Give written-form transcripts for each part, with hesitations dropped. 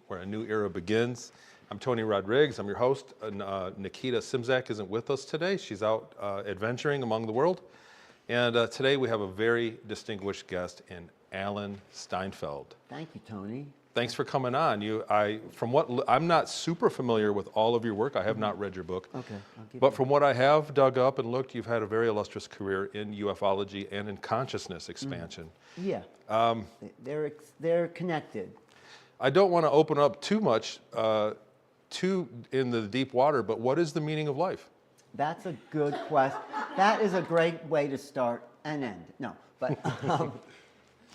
where a new era begins. I'm Tony Rodrigues. I'm your host. Nekita Szymcza isn't with us today. She's out adventuring among the world. And today we have a very distinguished guest in Alan Steinfeld. Thank you, Tony. Thanks for coming on. I'm not super familiar with all of your work. I have not read your book. Okay. But from what I have dug up and looked, you've had a very illustrious career in ufology and in consciousness expansion. Yeah. They're connected. I don't want to open up too much in the deep water, but what is the meaning of life? That's a good question. That is a great way to start and end. No, but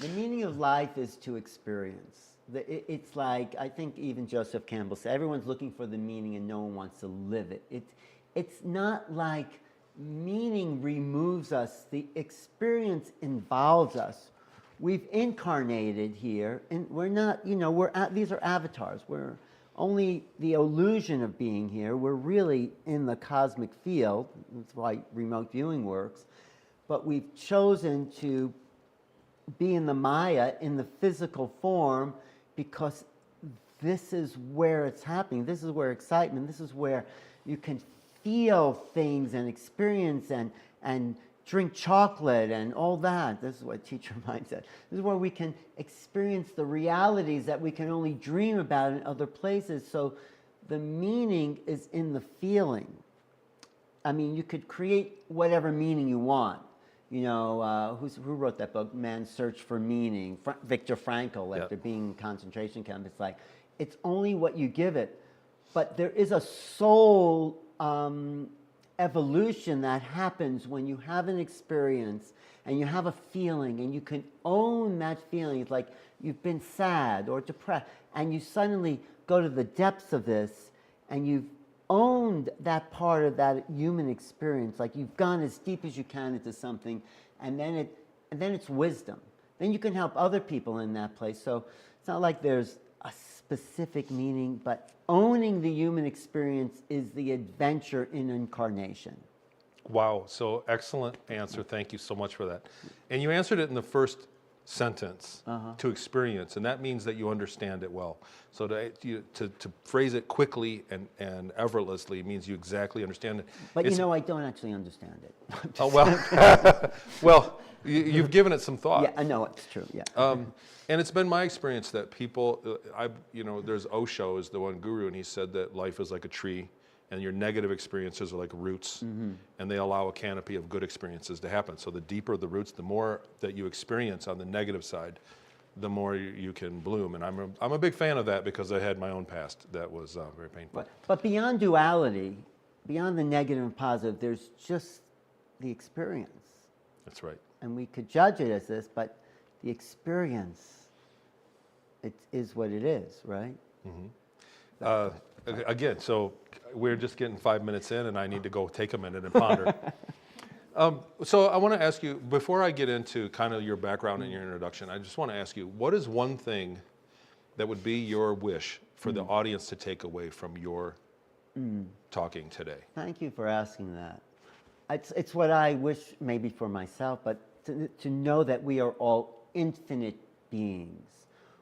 the meaning of life is to experience. It's like, I think even Joseph Campbell said, everyone's looking for the meaning and no one wants to live it. It's not like meaning removes us. The experience involves us. We've incarnated here, and we're not, these are avatars. We're only the illusion of being here. We're really in the cosmic field. That's why remote viewing works. But we've chosen to be in the Maya, in the physical form, because this is where it's happening. This is where excitement, this is where you can feel things and experience and drink chocolate and all that. This is what teacher mind said. This is where we can experience the realities that we can only dream about in other places. So the meaning is in the feeling. I mean, you could create whatever meaning you want. Who wrote that book, Man's Search for Meaning? Viktor Frankl, after being in concentration camp. It's like, it's only what you give it. But there is a soul evolution that happens when you have an experience and you have a feeling and you can own that feeling. It's like you've been sad or depressed and you suddenly go to the depths of this and you've owned that part of that human experience. Like you've gone as deep as you can into something, and then it's wisdom. Then you can help other people in that place. So it's not like there's a specific meaning, but owning the human experience is the adventure in incarnation. Wow, so excellent answer. Thank you so much for that. And you answered it in the first sentence, to experience, and that means that you understand it well. So to phrase it quickly and effortlessly means you exactly understand it. But I don't actually understand it. Oh, well, well, you've given it some thought. Yeah, I know it's true, yeah. And it's been my experience that people, there's Osho is the one guru, and he said that life is like a tree, and your negative experiences are like roots, and they allow a canopy of good experiences to happen. So the deeper the roots, the more that you experience on the negative side, the more you can bloom. And I'm a big fan of that because I had my own past that was very painful. But beyond duality, beyond the negative and positive, there's just the experience. That's right. And we could judge it as this, but the experience, it is what it is, right? Again, so we're just getting 5 minutes in, and I need to go take a minute and ponder. So I want to ask you, before I get into kind of your background and your introduction, I just want to ask you, what is one thing that would be your wish for the audience to take away from your talking today? Thank you for asking that. It's what I wish maybe for myself, but to know that we are all infinite beings.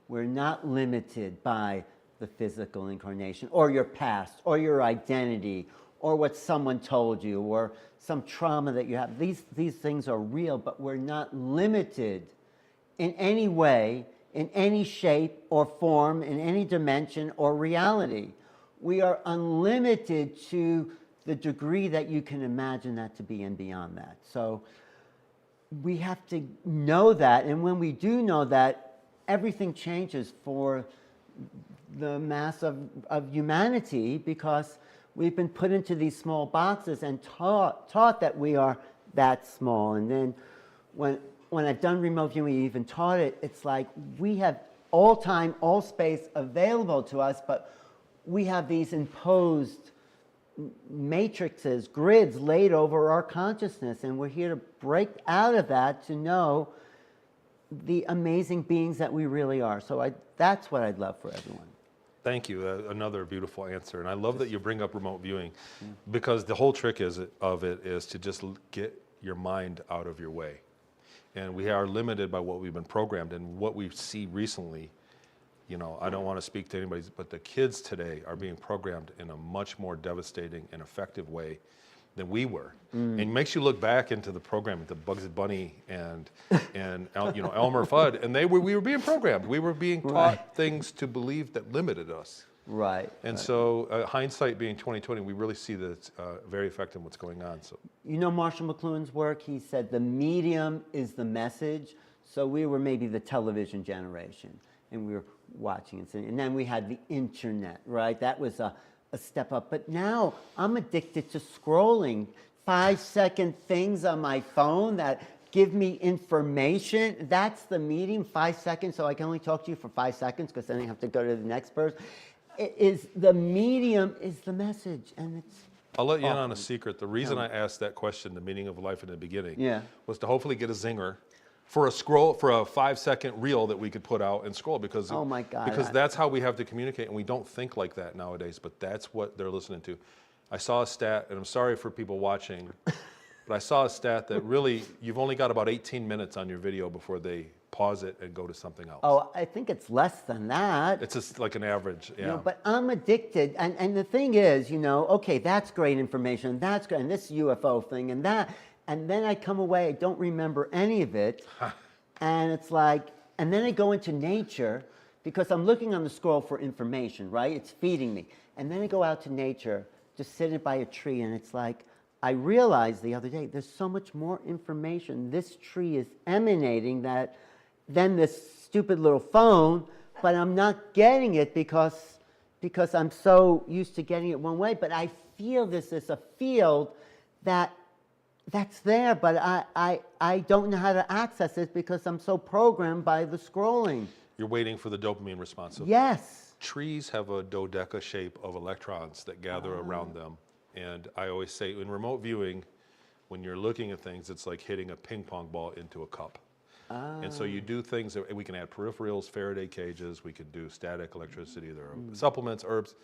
We're not limited by the physical incarnation or your past or your identity or what someone told you or some trauma that you have. These things are real, but we're not limited in any way, in any shape or form, in any dimension or reality. We are unlimited to the degree that you can imagine that to be and beyond that. So we have to know that, and when we do know that, everything changes for the mass of humanity, because we've been put into these small boxes and taught that we are that small. And then when I've done remote viewing, even taught it, it's like we have all time, all space available to us, but we have these imposed matrices, grids laid over our consciousness, and we're here to break out of that to know the amazing beings that we really are. So that's what I'd love for everyone. Thank you. Another beautiful answer. And I love that you bring up remote viewing, because the whole trick of it is to just get your mind out of your way. And we are limited by what we've been programmed, and what we see recently you know, I don't want to speak to anybody, but the kids today are being programmed in a much more devastating and effective way than we were. And it makes you look back into the programming, the Bugs Bunny and you know, Elmer Fudd, and we were being programmed. We were being taught things to believe that limited us. Right. And so hindsight being 2020, we really see that it's very effective in what's going on. So You know Marshall McLuhan's work? He said the medium is the message. So we were maybe the television generation, and we were watching and seeing. And then we had the internet, right? That was a step up. But now I'm addicted to scrolling 5-second things on my phone that give me information. That's the medium, 5 seconds. So I can only talk to you for 5 seconds because then I have to go to the next person. It is the medium is the message, and it's. I'll let you in on a secret. The reason I asked that question, the meaning of life in the beginning, was to hopefully get a zinger for a 5-second reel that we could put out and scroll because Oh my God. because that's how we have to communicate, and we don't think like that nowadays, but that's what they're listening to. I saw a stat, and I'm sorry for people watching, but I saw a stat that really you've only got about 18 minutes on your video before they pause it and go to something else. Oh, I think it's less than that. It's just like an average, yeah. You know, but I'm addicted, and the thing is, you know, okay, that's great information, that's great, and this UFO thing, and that, and then I come away, I don't remember any of it, and it's like, and then I go into nature, because I'm looking on the scroll for information, right? It's feeding me. And then I go out to nature, just sitting by a tree, and it's like, I realized the other day, there's so much more information this tree is emanating that than this stupid little phone, but I'm not getting it because I'm so used to getting it one way. But I feel this is a field that's there, but I don't know how to access it because I'm so programmed by the scrolling. You're waiting for the dopamine response. Yes. Trees have a dodeca shape of electrons that gather around them. And I always say in remote viewing, when you're looking at things, it's like hitting a ping pong ball into a cup. And so you do things that we can add peripherals, Faraday cages, we can do static electricity, there are supplements, herbs,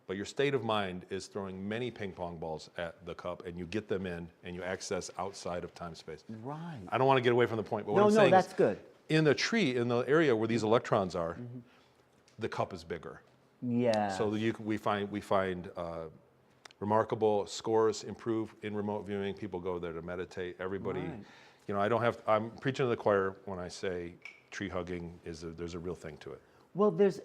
but your state of mind is throwing many ping pong balls at the cup and you get them in and you access outside of time space. Right. I don't want to get away from the point, but what I'm saying that's is good. in the tree, in the area where these electrons are, the cup is bigger. Yeah. So we find remarkable scores improve in remote viewing. People go there to meditate. Everybody, you know, I'm preaching to the choir when I say tree hugging there's a real thing to it. Well, there's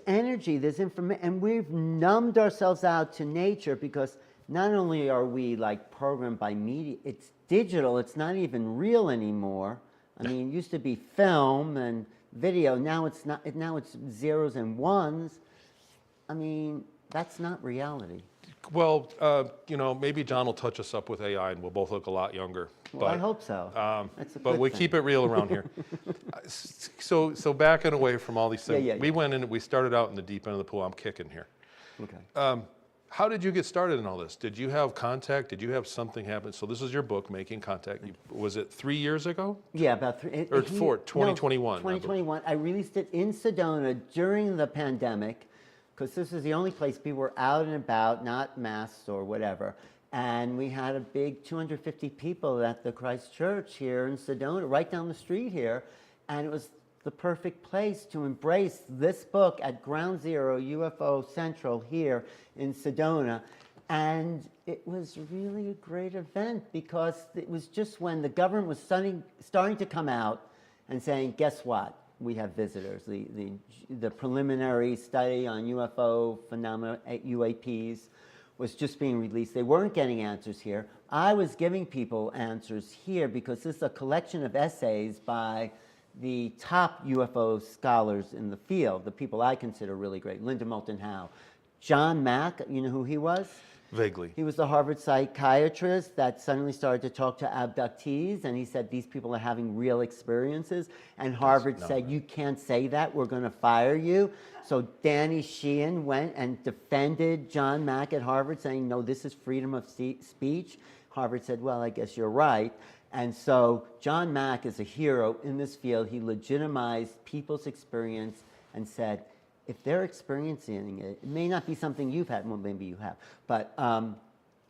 energy, there's information, and we've numbed ourselves out to nature because not only are we like programmed by media, it's digital, it's not even real anymore. I mean, it used to be film and video, now it's not, now it's zeros and ones. I mean, that's not reality. Well, you know, maybe John will touch us up with AI and we'll both look a lot younger. Well, I hope so. But we keep it real around here. So backing away from all these things, we went in, we started out in the deep end of the pool. I'm kicking here. Okay. How did you get started in all this? Did you have contact? Did you have something happen? So this is your book, Making Contact. Was it 3 years ago? Yeah, about 3. Or 2021. 2021. I released it in Sedona during the pandemic because this is the only place people were out and about, not masked or whatever. And we had a big 250 people at the Christ Church here in Sedona, right down the street here. And it was the perfect place to embrace this book at Ground Zero UFO Central here in Sedona. And it was really a great event because it was just when the government was starting to come out and saying, guess what? We have visitors. The preliminary study on UFO phenomena, UAPs, was just being released. They weren't getting answers here. I was giving people answers here because this is a collection of essays by the top UFO scholars in the field, the people I consider really great. Linda Moulton Howe. John Mack, you know who he was? Vaguely. He was the Harvard psychiatrist that suddenly started to talk to abductees, and he said these people are having real experiences. And Harvard said, you can't say that, we're going to fire you. So Danny Sheehan went and defended John Mack at Harvard, saying, no, this is freedom of speech. Harvard said, well, I guess you're right. And so John Mack is a hero in this field. He legitimized people's experience and said, if they're experiencing it, it may not be something you've had, well, maybe you have, but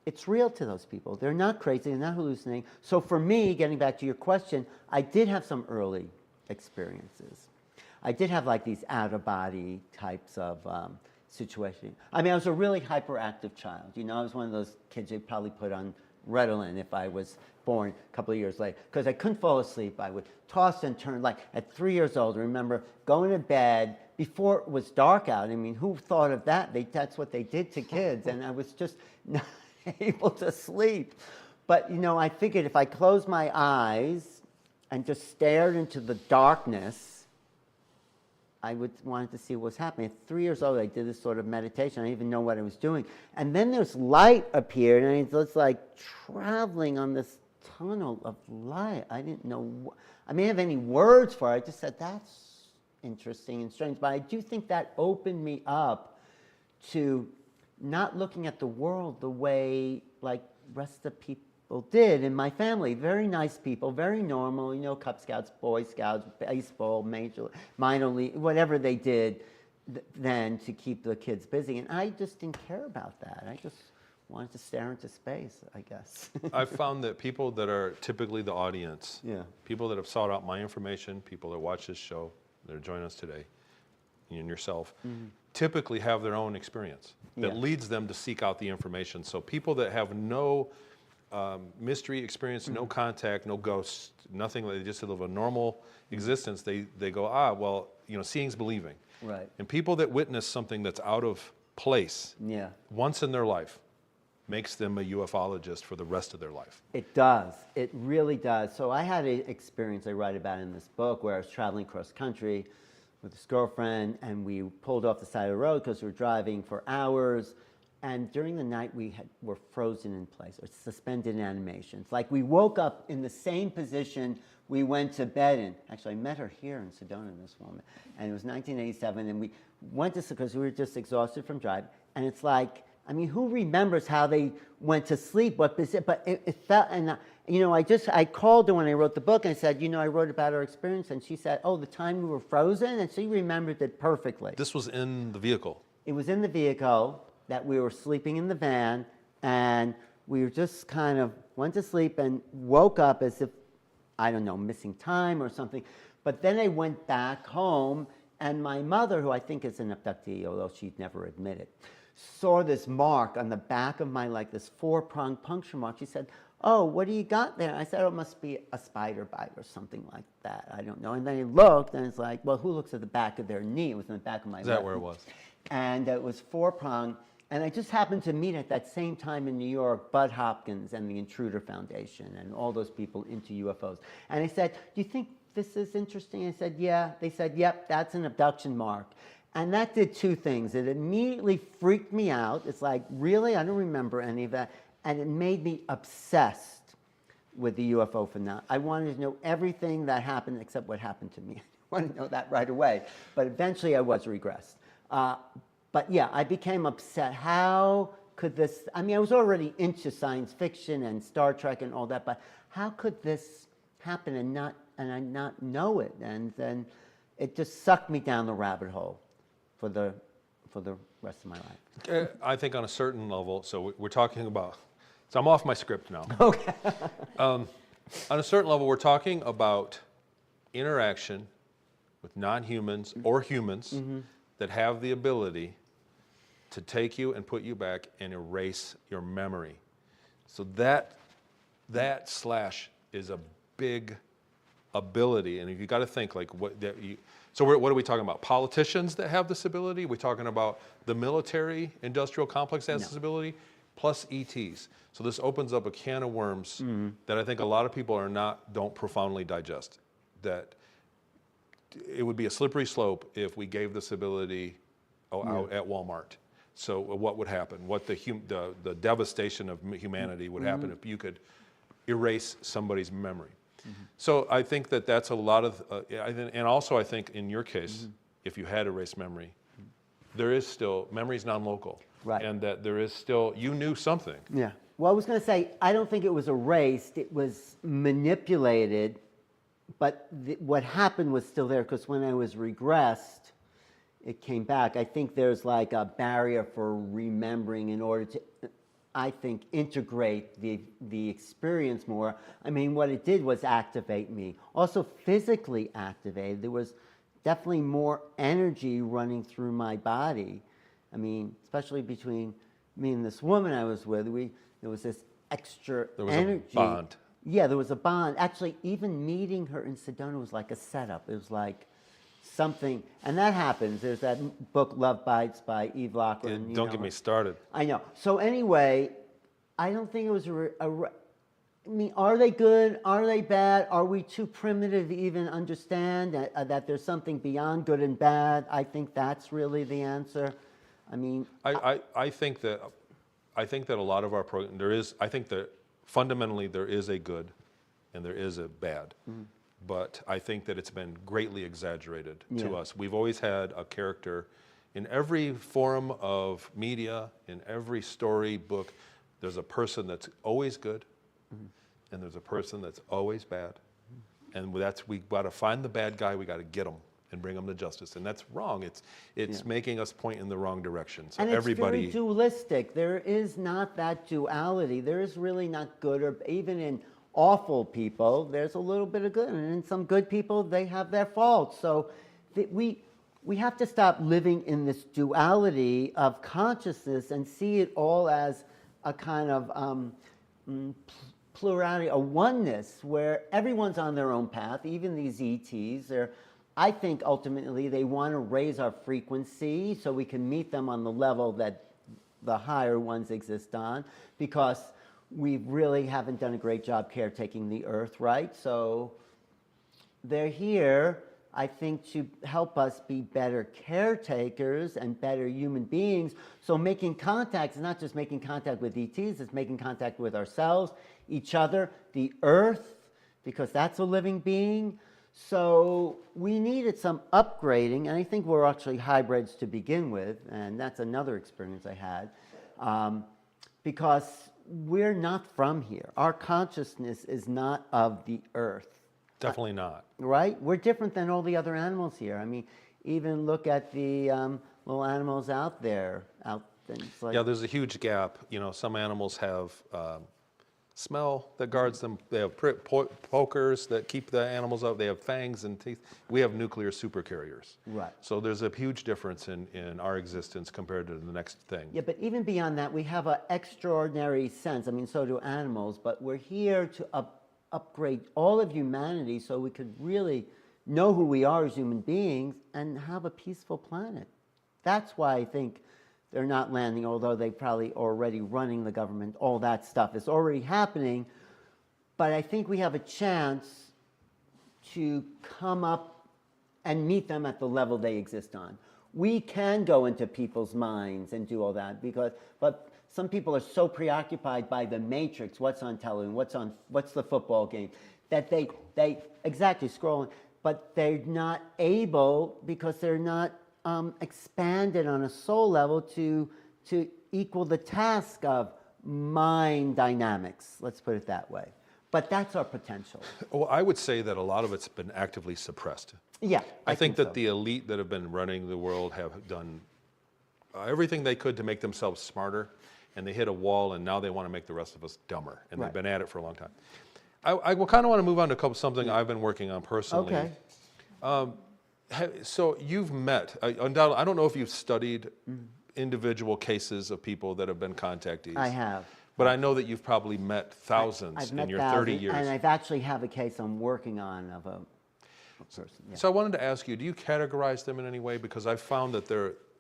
it's real to those people. They're not crazy, they're not hallucinating. So for me, getting back to your question, I did have some early experiences. I did have like these out-of-body types of situations. I mean, I was a really hyperactive child. You know, I was one of those kids they'd probably put on Ritalin if I was born a couple of years later, because I couldn't fall asleep. I would toss and turn. Like at 3 years old, I remember going to bed before it was dark out. I mean, who thought of that? That's what they did to kids, and I was just not able to sleep. But, you know, I figured if I closed my eyes and just stared into the darkness, I wanted to see what was happening. At 3 years old, I did this sort of meditation. I didn't even know what I was doing. And then this light appeared, and it was like traveling on this tunnel of light. I didn't know. I didn't have any words for it. I just said, that's interesting and strange. But I do think that opened me up to not looking at the world the way, like, rest of the people did in my family. Very nice people, very normal, you know, Cub Scouts, Boy Scouts, baseball, minor league, whatever they did then to keep the kids busy. And I just didn't care about that. I just wanted to stare into space, I guess. I've found that people that are typically the audience, people that have sought out my information, people that watch this show, that are joining us today, and yourself, typically have their own experience that leads them to seek out the information. So people that have no mystery experience, no contact, no ghosts, nothing. They just live a normal existence. They go, well, you know, seeing's believing. Right. And people that witness something that's out of place once in their life makes them a ufologist for the rest of their life. It does. It really does. So I had an experience I write about in this book where I was traveling cross country with this girlfriend, and we pulled off the side of the road because we were driving for hours. And during the night, we were frozen in place, or suspended in animations. Like we woke up in the same position we went to bed in. Actually, I met her here in Sedona, this woman. And it was 1987, and we went to, because we were just exhausted from driving. And it's like, I mean, who remembers how they went to sleep? But it felt, and you know, I called her when I wrote the book and I said, you know, I wrote about our experience. And she said, oh, the time we were frozen? And she remembered it perfectly. This was in the vehicle. It was in the vehicle. That we were sleeping in the van, and we were just kind of went to sleep and woke up as if, I don't know, missing time or something. But then I went back home, and my mother, who I think is an abductee, although she'd never admit it, saw this mark on the back of my, like this 4-pronged puncture mark. She said, oh, what do you got there? I said, oh, it must be a spider bite or something like that. I don't know. And then I looked, and it's like, well, who looks at the back of their knee? It was in the back of my Is that where it was? And it was 4-pronged. And I just happened to meet at that same time in New York, Bud Hopkins and the Intruder Foundation and all those people into UFOs. And I said, do you think this is interesting? I said, yeah. They said, yep, that's an abduction mark. And that did two things. It immediately freaked me out. It's like, really? I don't remember any of that. And it made me obsessed with the UFO phenomenon. I wanted to know everything that happened except what happened to me. I wanted to know that right away. But eventually I was regressed. But yeah, I became upset. How could this, I mean, I was already into science fiction and Star Trek and all that, but how could this happen I not know it? And then it just sucked me down the rabbit hole for the rest of my life. I think on a certain level, so we're talking about, so I'm off my script now. Okay. On a certain level, we're talking about interaction with non-humans or humans that have the ability to take you and put you back and erase your memory. So that slash is a big ability, and you got to think like so what are we talking about? Politicians that have this ability? We're talking about the military industrial complex that has this ability, plus ETs. So this opens up a can of worms that I think a lot of people don't profoundly digest. That it would be a slippery slope if we gave this ability out at Walmart. So what would happen? What the devastation of humanity would happen if you could erase somebody's memory? So I think that's a lot of, and also I think in your case, if you had erased memory, there is still, memory's non-local. Right. And that there is still, you knew something. Yeah. Well, I was going to say, I don't think it was erased. It was manipulated, but what happened was still there, because when I was regressed, it came back. I think there's like a barrier for remembering in order to, I think, integrate the experience more. I mean, what it did was activate me. Also physically activated. There was definitely more energy running through my body. I mean, especially between me and this woman I was with, there was this extra There was energy. a bond. Yeah, there was a bond. Actually, even meeting her in Sedona was like a setup. It was like something, and that happens. There's that book, Love Bites, by Eve Loughlin. Don't get me started. I know. So anyway, I don't think it was I mean, are they good? Are they bad? Are we too primitive to even understand that there's something beyond good and bad? I think that's really the answer. I mean, I think that a lot of our program I think that fundamentally there is a good and there is a bad. But I think that it's been greatly exaggerated to us. We've always had a character in every form of media, in every story book. There's a person that's always good, and there's a person that's always bad. And we got to find the bad guy. We got to get him and bring him to justice. And that's wrong. It's making us point in the wrong direction. So and it's everybody. very dualistic. There is not that duality. There is really not good, or even in awful people, there's a little bit of good, and in some good people, they have their faults. So we have to stop living in this duality of consciousness and see it all as a kind of plurality, a oneness, where everyone's on their own path, even these ETs. I think ultimately they want to raise our frequency so we can meet them on the level that the higher ones exist on, because we really haven't done a great job caretaking the earth, right? So they're here, I think, to help us be better caretakers and better human beings. So making contact is not just making contact with ETs, it's making contact with ourselves, each other, the earth, because that's a living being. So we needed some upgrading, and I think we're actually hybrids to begin with, and that's another experience I had, because we're not from here. Our consciousness is not of the earth. Definitely not. Right? We're different than all the other animals here. I mean, even look at the little animals out there. Yeah, there's a huge gap. You know, some animals have smell that guards them. They have pokers that keep the animals up. They have fangs and teeth. We have nuclear supercarriers. Right. So there's a huge difference in our existence compared to the next thing. Yeah, but even beyond that, we have an extraordinary sense. I mean, so do animals, but we're here to upgrade all of humanity so we could really know who we are as human beings and have a peaceful planet. That's why I think they're not landing, although they're probably already running the government. All that stuff is already happening. But I think we have a chance to come up and meet them at the level they exist on. We can go into people's minds and do all that, but some people are so preoccupied by the matrix, what's on television, what's the football game, that they exactly scrolling, but they're not able, because they're not expanded on a soul level to equal the task of mind dynamics. Let's put it that way. But that's our potential. Well, I would say that a lot of it's been actively suppressed. Yeah, I think that so. the elite that have been running the world have done everything they could to make themselves smarter, and they hit a wall, and now they want to make the rest of us dumber, and they've been at it for a long time. I kind of want to move on to something I've been working on personally. Okay. So you've met, undoubtedly, I don't know if you've studied individual cases of people that have been contactees. I have. But I know that you've probably met thousands I've met in your thousands, 30 years. and I've actually have a case I'm working on of a person. Yeah. So I wanted to ask you, do you categorize them in any way? Because I've found that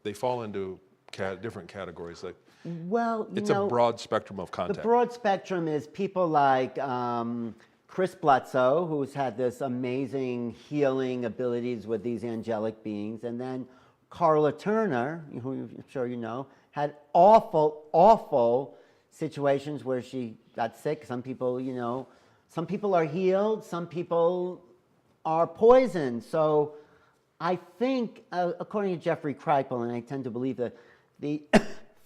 they fall into different categories. Like, well, it's a broad spectrum of contact. The broad spectrum is people like Chris Bledsoe, who's had this amazing healing abilities with these angelic beings, and then Carla Turner, who I'm sure you know, had awful, awful situations where she got sick. Some people, some people are healed, some people are poisoned. So I think, according to Jeffrey Kripal, and I tend to believe that the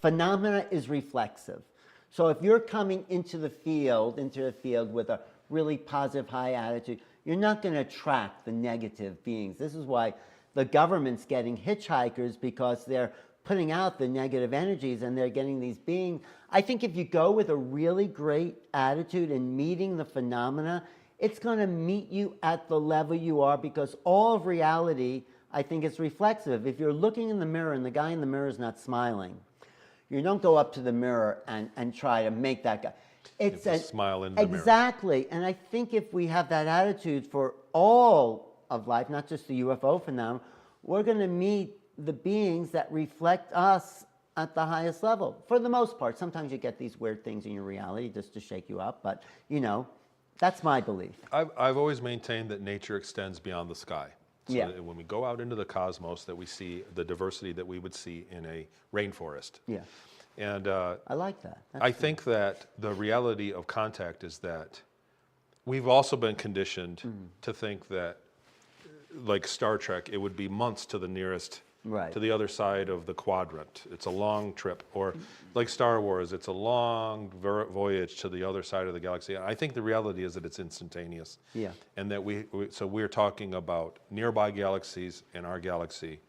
phenomena is reflexive. So if you're coming into the field with a really positive, high attitude, you're not going to attract the negative beings. This is why the government's getting hitchhikers, because they're putting out the negative energies and they're getting these beings. I think if you go with a really great attitude and meeting the phenomena, it's going to meet you at the level you are, because all of reality, I think it's reflexive. If you're looking in the mirror and the guy in the mirror is not smiling, you don't go up to the mirror and try to make that guy. It's a smile into the mirror. Exactly. And I think if we have that attitude for all of life, not just the UFO phenomenon, we're going to meet the beings that reflect us at the highest level. For the most part, sometimes you get these weird things in your reality just to shake you up, but you know, that's my belief. I've always maintained that nature extends beyond the sky. So Yeah. that when we go out into the cosmos, that we see the diversity that we would see in a rainforest. Yeah. And I like that. I think that the reality of contact is that we've also been conditioned to think that, like Star Trek, it would be months to the nearest, Right. to the other side of the quadrant. It's a long trip. Or like Star Wars, it's a long voyage to the other side of the galaxy. I think the reality is that it's instantaneous. Yeah. And that so we're talking about nearby galaxies in our galaxy,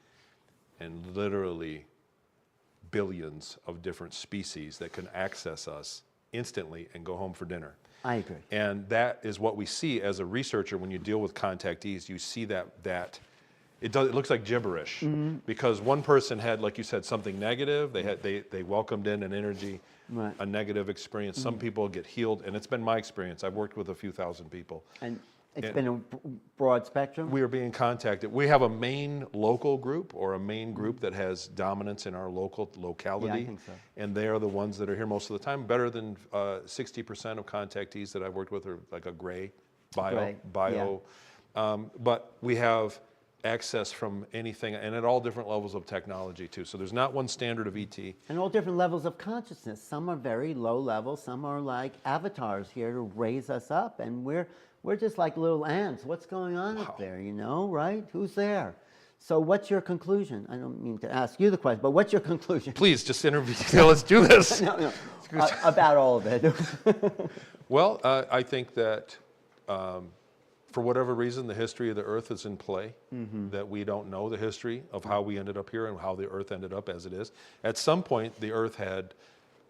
and literally billions of different species that can access us instantly and go home for dinner. I agree. And that is what we see as a researcher when you deal with contactees. You see that it looks like gibberish, because one person had, like you said, something negative. They welcomed in an energy, Right. a negative experience. Some people get healed, and it's been my experience. I've worked with a few thousand people. And it's And- been a broad spectrum? We are being contacted. We have a main local group, or a main group that has dominance in our locality. Yeah, I think so. And they are the ones that are here most of the time. Better than 60% of contactees that I've worked with are like a gray bio. But we have access from anything, and at all different levels of technology too. So there's not one standard of ET. And all different levels of consciousness. Some are very low level, some are like avatars here to raise us up, and we're just like little ants. What's going on up there, you know, right? Who's there? So what's your conclusion? I don't mean to ask you the question, but what's your conclusion? Please just interview. Let's do this. No. About all of it. Well, I think that for whatever reason, the history of the Earth is in play, that we don't know the history of how we ended up here and how the Earth ended up as it is. At some point, the Earth had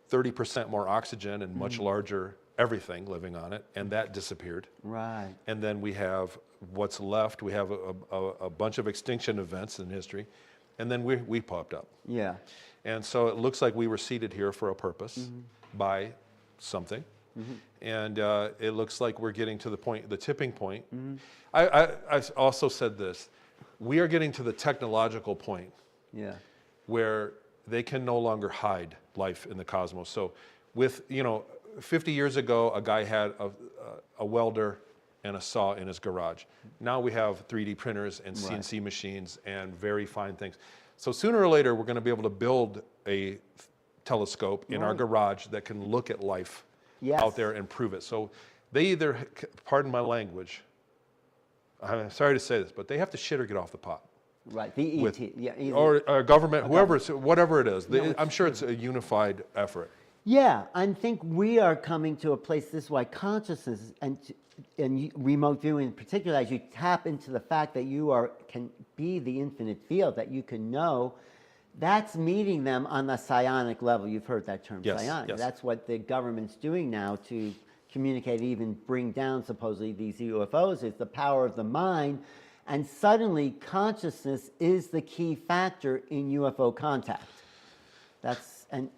30% more oxygen and much larger everything living on it, and that disappeared. Right. And then we have what's left. We have a bunch of extinction events in history, and then we popped up. Yeah. And so it looks like we were seated here for a purpose by something. And it looks like we're getting to the tipping point. I also said this. We are getting to the technological point where they can no longer hide life in the cosmos. So with, 50 years ago, a guy had a welder and a saw in his garage. Now we have 3D printers and CNC machines and very fine things. So sooner or later, we're going to be able to build a telescope in our garage that can look at life out there and prove it. So they either, pardon my language, I'm sorry to say this, but they have to shit or get off the pot. Right, the ET. Or government, whatever it is. I'm sure it's a unified effort. Yeah, I think we are coming to a place, this is why consciousness and remote viewing in particular, as you tap into the fact that you can be the infinite field, that you can know, that's meeting them on the psionic level. You've heard that term, psionic. Yes. That's what the government's doing now to communicate, even bring down supposedly these UFOs, is the power of the mind. And suddenly consciousness is the key factor in UFO contact. And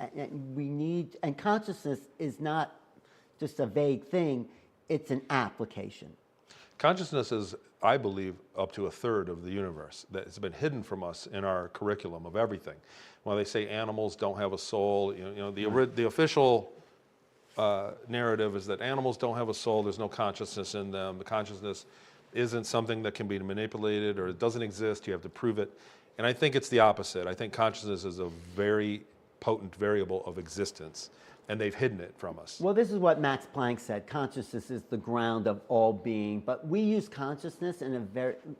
consciousness is not just a vague thing, it's an application. Consciousness is, I believe, up to a third of the universe that has been hidden from us in our curriculum of everything. When they say animals don't have a soul, the official narrative is that animals don't have a soul, there's no consciousness in them. The consciousness isn't something that can be manipulated, or it doesn't exist, you have to prove it. And I think it's the opposite. I think consciousness is a very potent variable of existence, and they've hidden it from us. Well, this is what Max Planck said. Consciousness is the ground of all being. But we use consciousness in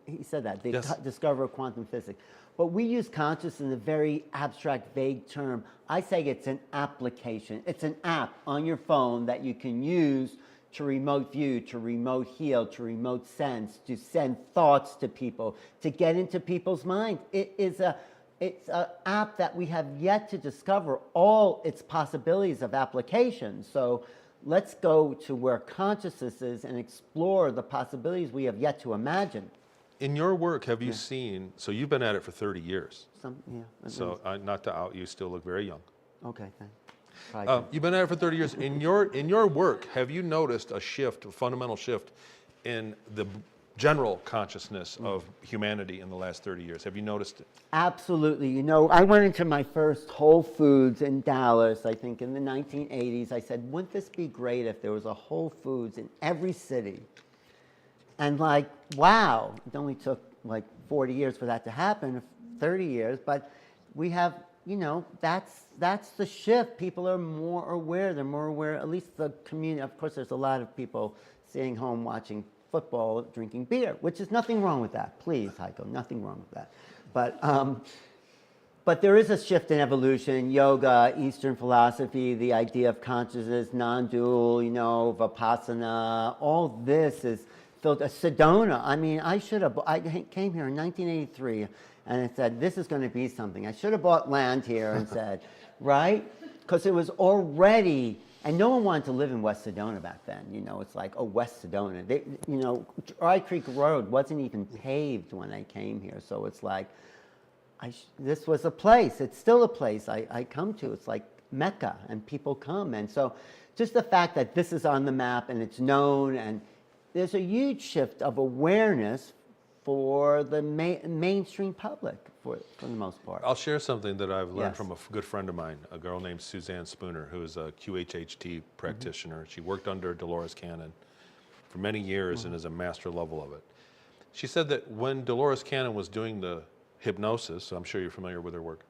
he said that, the discoverer of quantum physics. But we use consciousness in a very abstract, vague term. I say it's an application. It's an app on your phone that you can use to remote view, to remote heal, to remote sense, to send thoughts to people, to get into people's minds. It's an app that we have yet to discover all its possibilities of application. So let's go to where consciousness is and explore the possibilities we have yet to imagine. In your work, have you seen, so you've been at it for 30 years. So, Not to out, you still look very young. okay, thanks. You've been at it for 30 years. In your work, have you noticed a shift, a fundamental shift in the general consciousness of humanity in the last 30 years? Have you noticed it? Absolutely. You know, I went into my first Whole Foods in Dallas, I think in the 1980s. I said, wouldn't this be great if there was a Whole Foods in every city? And like, wow, it only took like 40 years for that to happen, 30 years, but we have, you know, that's the shift. People are more aware. They're more aware, at least the community. Of course, there's a lot of people sitting home watching football, drinking beer, which is nothing wrong with that. Please, Heiko, nothing wrong with that. But there is a shift in evolution, yoga, Eastern philosophy, the idea of consciousness, non-dual, you know, vipassana, all this is filled, Sedona. I mean, I came here in 1983 and I said, this is going to be something. I should have bought land here and said, right? Because it was already, and no one wanted to live in West Sedona back then. You know, it's like, oh, West Sedona. You know, Dry Creek Road wasn't even paved when I came here. So it's like, this was a place. It's still a place I come to. It's like Mecca, and people come. And so just the fact that this is on the map and it's known, and there's a huge shift of awareness for the mainstream public, for the most part. I'll share something that I've learned from a good friend of mine, a girl named Suzanne Spooner, who is a QHHT practitioner. She worked under Dolores Cannon for many years and is a master level of it. She said that when Dolores Cannon was doing the hypnosis, so I'm sure you're familiar with her work,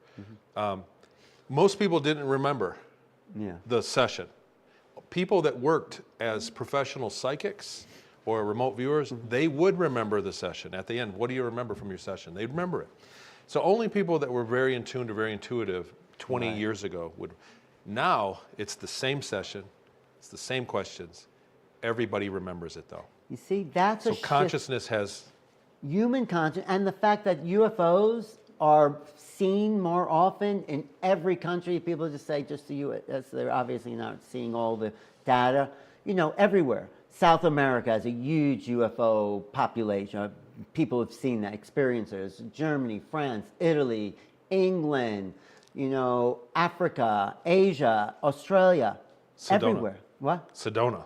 most people didn't remember the session. People that worked as professional psychics or remote viewers, they would remember the session. At the end, what do you remember from your session? They'd remember it. So only people that were very in tune or very intuitive 20 years ago would. Now, it's the same session, it's the same questions. Everybody remembers it though. You see, that's a So consciousness has... Human consciousness, and the fact that UFOs are seen more often in every country. People just say, just the U.S., they're obviously not seeing all the data. You know, everywhere. South America has a huge UFO population. People have seen that, experiencers. Germany, France, Italy, England, you know, Africa, Asia, Australia, Sedona. Everywhere. What? Sedona.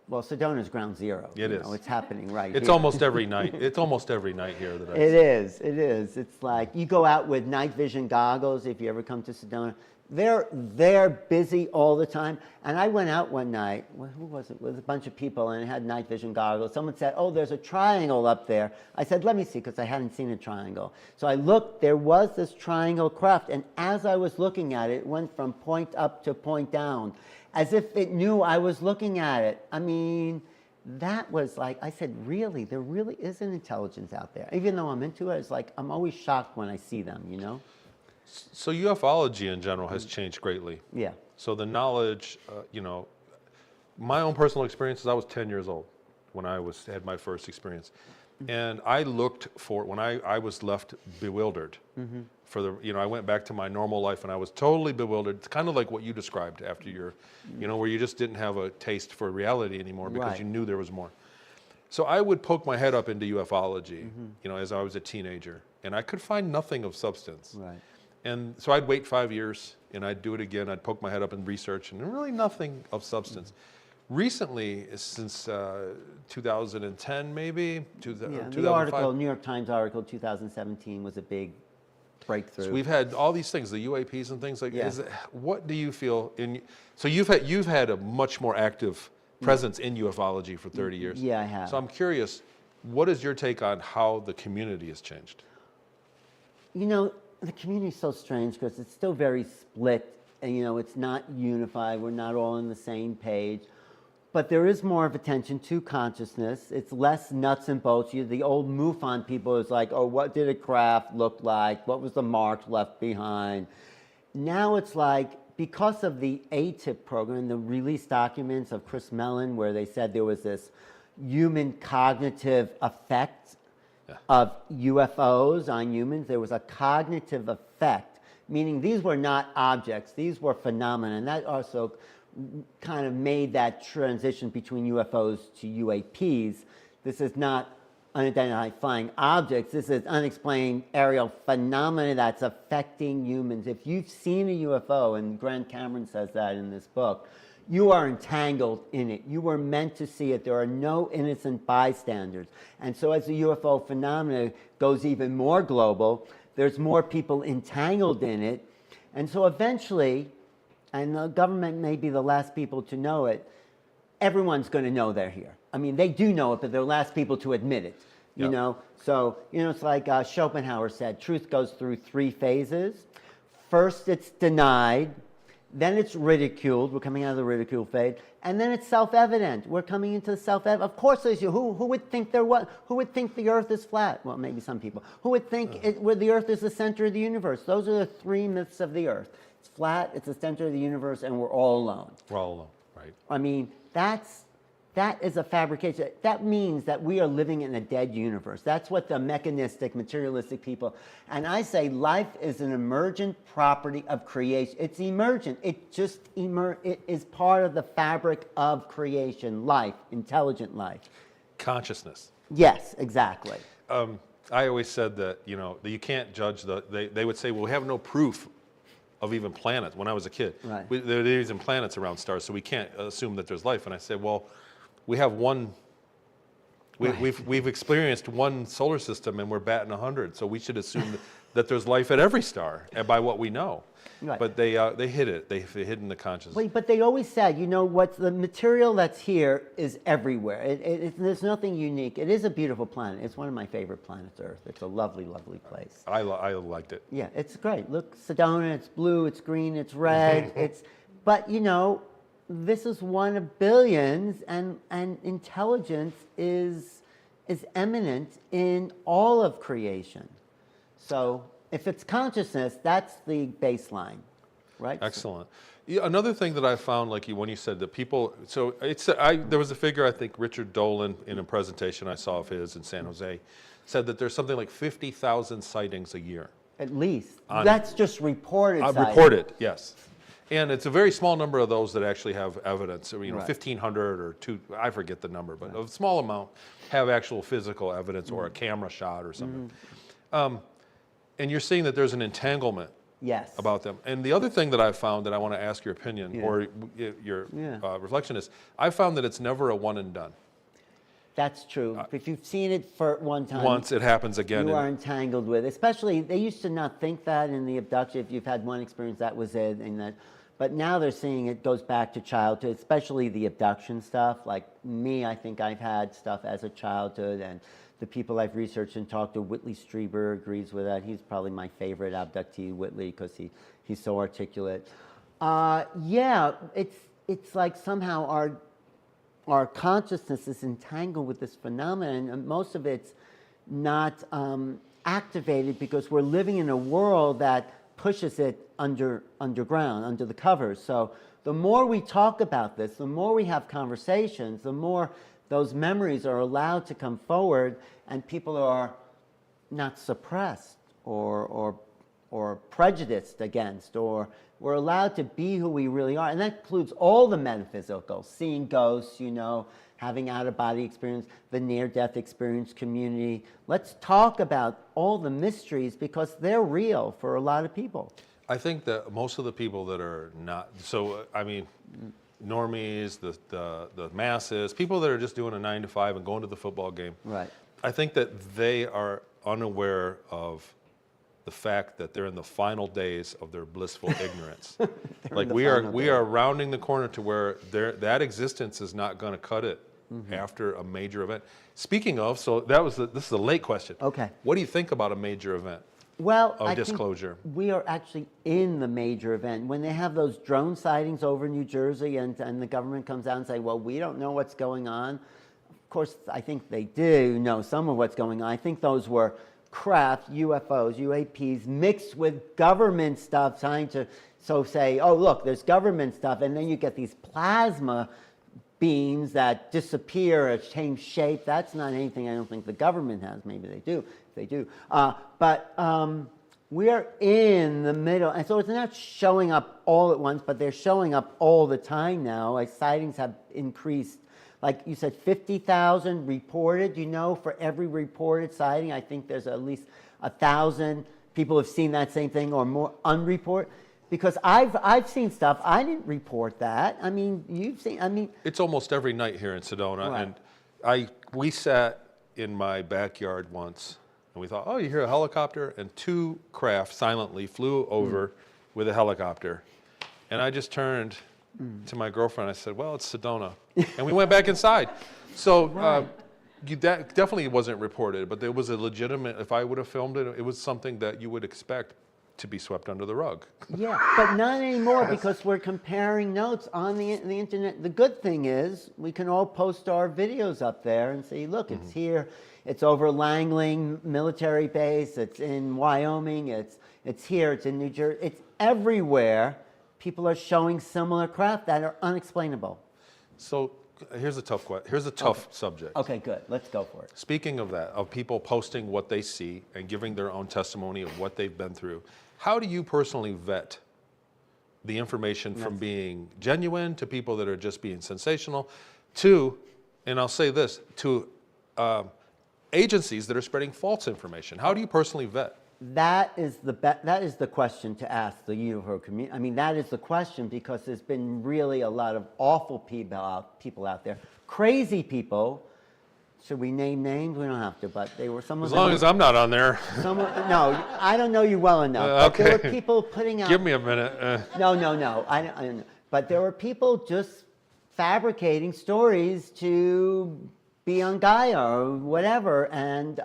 Well, Sedona's ground zero. It is. Know, it's happening right It's here. almost every night. It's almost every night here that I It is. It is. It's like you go out with night vision goggles if you ever come to Sedona. They're busy all the time. And I went out one night. Well, who was it? With a bunch of people, and it had night vision goggles. Someone said, "Oh, there's a triangle up there." I said, "Let me see," because I hadn't seen a triangle. So I looked. There was this triangle craft, and as I was looking at it, it went from point up to point down, as if it knew I was looking at it. I mean, that was like, I said, really, there really is an intelligence out there. Even though I'm into it, it's like, I'm always shocked when I see them, you know? So ufology in general has changed greatly. Yeah. So the knowledge, you know, my own personal experience is I was 10 years old when I had my first experience. And I looked for, when I was left bewildered, for the, you know, I went back to my normal life and I was totally bewildered. It's kind of like what you described after your, you know, where you just didn't have a taste for reality anymore because you knew there was more. So I would poke my head up into ufology, you know, as I was a teenager, and I could find nothing of substance. Right. And so I'd wait 5 years and I'd do it again. I'd poke my head up and research, and really nothing of substance. Recently, since 2010 maybe, The article, New York Times article, 2017 was a big breakthrough. So we've had all these things, the UAPs and things like that. What do you feel so you've had a much more active presence in ufology for 30 years. Yeah, I have. So I'm curious, what is your take on how the community has changed? You know, the community is so strange because it's still very split, and you know, it's not unified. We're not all on the same page. But there is more of attention to consciousness. It's less nuts and bolts. The old MUFON people is like, oh, what did a craft look like? What was the mark left behind? Now it's like, because of the ATIP program, the release documents of Chris Mellon, where they said there was this human cognitive effect of UFOs on humans. There was a cognitive effect, meaning these were not objects. These were phenomena. And that also kind of made that transition between UFOs to UAPs. This is not unidentified flying objects. This is unexplained aerial phenomena that's affecting humans. If you've seen a UFO, and Grant Cameron says that in this book, you are entangled in it. You were meant to see it. There are no innocent bystanders. And so as the UFO phenomena goes even more global, there's more people entangled in it. And so eventually, and the government may be the last people to know it, everyone's going to know they're here. I mean, they do know it, but they're the last people to admit it. You know? So, it's like Schopenhauer said, truth goes through 3 phases. First, it's denied. Then it's ridiculed. We're coming out of the ridicule phase. And then it's self-evident. We're coming into the self-evident. Of course, there's you. Who would think who would think the Earth is flat? Well, maybe some people. Who would think where the Earth is the center of the universe? Those are the 3 myths of the Earth. It's flat, it's the center of the universe, and we're all alone. We're all alone, right? I mean, that is a fabrication. That means that we are living in a dead universe. That's what the mechanistic, materialistic people. And I say life is an emergent property of creation. It's emergent. It just it is part of the fabric of creation. Life, intelligent life. Consciousness. Yes, exactly. I always said that that you can't judge they would say, well, we have no proof of even planets. When I was a kid, right. There are even planets around stars, so we can't assume that there's life. And I said, well, we have one. We've experienced one solar system, and we're batting 100. So we should assume that there's life at every star, by what we know. Right. But they hid it. They've hidden the consciousness. Wait, but they always said, what the material that's here is everywhere. There's nothing unique. It is a beautiful planet. It's one of my favorite planets, Earth. It's a lovely, lovely place. I liked it. Yeah, it's great. Look, Sedona. It's blue. It's green. It's red. But this is one of billions, and intelligence is eminent in all of creation. So if it's consciousness, that's the baseline, right? Excellent. Yeah, another thing that I found, like when you said that people, so there was a figure, I think Richard Dolan, in a presentation I saw of his in San Jose, said that there's something like 50,000 sightings a year. At least. That's just reported sightings. Reported, yes. And it's a very small number of those that actually have evidence. Right. 1,500 or 2, I forget the number, but a small amount have actual physical evidence or a camera shot or something. And you're seeing that there's an entanglement about them. And the other thing that I've found that I want to ask your opinion or your reflection is, I found that it's never a one and done. That's true. If you've seen it for one time, once it happens again. You are entangled with it. Especially, they used to not think that in the abduction. If you've had one experience, that was it. But now they're seeing it goes back to childhood, especially the abduction stuff. Like me, I think I've had stuff as a childhood, and the people I've researched and talked to, Whitley Strieber agrees with that. He's probably my favorite abductee, Whitley, because he's so articulate. It's like somehow our consciousness is entangled with this phenomenon, and most of it's not activated because we're living in a world that pushes it underground, under the covers. So the more we talk about this, the more we have conversations, the more those memories are allowed to come forward, and people are not suppressed or prejudiced against, or we're allowed to be who we really are. And that includes all the metaphysical, seeing ghosts, having out-of-body experience, the near-death experience community. Let's talk about all the mysteries, because they're real for a lot of people. I think that most of the people that are not, normies, the masses, people that are just doing a 9 to 5 and going to the football game. Right. I think that they are unaware of the fact that they're in the final days of their blissful ignorance. Like we are rounding the corner to where that existence is not going to cut it after a major event. Speaking of, so this is a late question. Okay. What do you think about a major event? Well, I disclosure. Think we are actually in the major event. When they have those drone sightings over New Jersey, and the government comes out and say, well, we don't know what's going on. Of course, I think they do know some of what's going on. I think those were craft UFOs, UAPs, mixed with government stuff, trying to say, oh, look, there's government stuff, and then you get these plasma beams that disappear or change shape. That's not anything I don't think the government has. Maybe they do. They do. But we're in the middle. And so it's not showing up all at once, but they're showing up all the time now. Like sightings have increased like you said, 50,000 reported. You know, for every reported sighting, I think there's at least 1,000 people have seen that same thing or more unreported. Because I've seen stuff, I didn't report that. I mean, you've seen, I mean. It's almost every night here in Sedona. Right. And we sat in my backyard once and we thought, oh, you hear a helicopter? And 2 craft silently flew over with a helicopter. And I just turned to my girlfriend. I said, well, it's Sedona. And we went back inside. So that definitely wasn't reported, but there was a legitimate, if I would have filmed it, it was something that you would expect to be swept under the rug. Yeah, but not anymore because we're comparing notes on the internet. The good thing is we can all post our videos up there and say, look, it's here. It's over Langling military base. It's in Wyoming. It's here. It's in New Jersey. It's everywhere. People are showing similar craft that are unexplainable. So here's a tough subject. Okay, good. Let's go for it. Speaking of that, of people posting what they see and giving their own testimony of what they've been through, how do you personally vet the information from being genuine to people that are just being sensational to, and I'll say this, to agencies that are spreading false information? How do you personally vet? That is the question to ask the UFO community. I mean, that is the question because there's been really a lot of awful people out there, crazy people. Should we name names? We don't have to, but they were some of them. As long as I'm not on there. No, I don't know you well enough. But there were people putting out. Give me a minute. No. I don't know. But there were people just fabricating stories to be on Gaia or whatever, and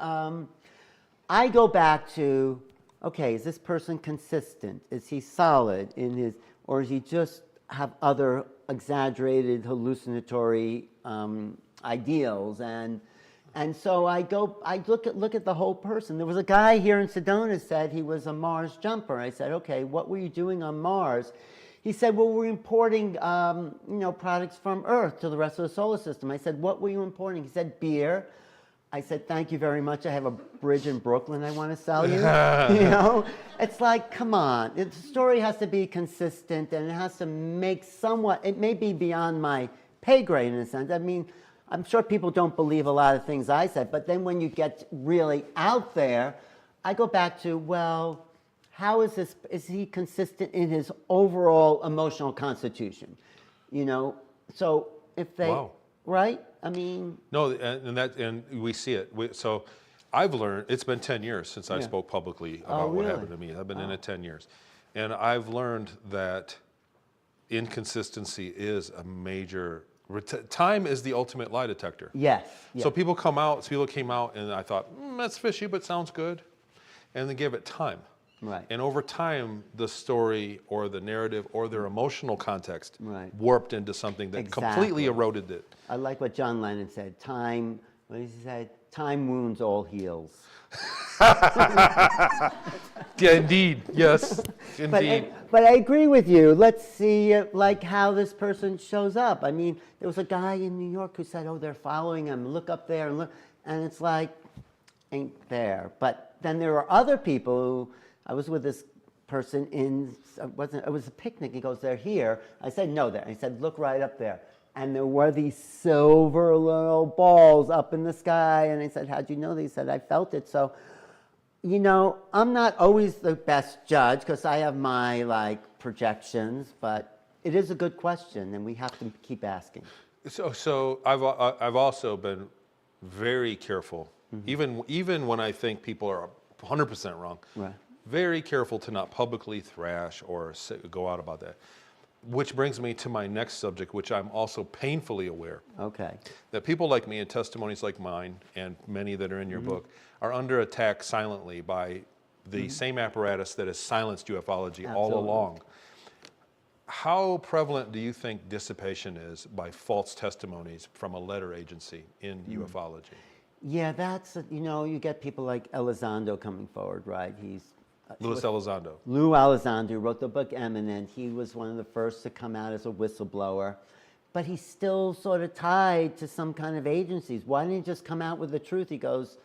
I go back to, okay, is this person consistent? Is he solid in his, or does he just have other exaggerated hallucinatory ideals? And so I look at the whole person. There was a guy here in Sedona said he was a Mars jumper. I said, okay, what were you doing on Mars? He said, well, we're importing products from Earth to the rest of the solar system. I said, what were you importing? He said, beer. I said, thank you very much. I have a bridge in Brooklyn I want to sell you. You know, it's like, come on. The story has to be consistent and it has to make somewhat, it may be beyond my pay grade in a sense. I mean, I'm sure people don't believe a lot of things I said, but then when you get really out there, I go back to, well, how is he consistent in his overall emotional constitution? You know, so if they, right? I mean. No, and we see it. So I've learned, it's been 10 years since I spoke publicly about what happened to me. I've been in it 10 years. And I've learned that inconsistency is a major, time is the ultimate lie detector. Yes. So people came out and I thought, that's fishy, but sounds good. And they give it time. Right. And over time, the story or the narrative or their emotional context warped into something that completely eroded it. I like what John Lennon said. Time, what did he say? Time wounds, all heals. Yeah, indeed. Yes, indeed. But I agree with you. Let's see like how this person shows up. I mean, there was a guy in New York who said, oh, they're following him. Look up there and look. And it's like, ain't there. But then there are other people who, I was with this person it was a picnic. He goes, they're here. I said, no, there. He said, look right up there. And there were these silver little balls up in the sky. And I said, how'd you know? He said, I felt it. So, you know, I'm not always the best judge because I have my projections, but it is a good question and we have to keep asking. So I've also been very careful, even when I think people are 100% wrong. Right. Very careful to not publicly thrash or go out about that. Which brings me to my next subject, which I'm also painfully aware. Okay. That people like me and testimonies like mine and many that are in your book are under attack silently by the same apparatus that has silenced ufology all along. How prevalent do you think dissipation is by false testimonies from a letter agency in ufology? Yeah, that's, you get people like Elizondo coming forward, right? He's Louis Elizondo. Lou Elizondo wrote the book Eminent. He was one of the first to come out as a whistleblower, but he's still sort of tied to some kind of agencies. Why didn't he just come out with the truth? He goes,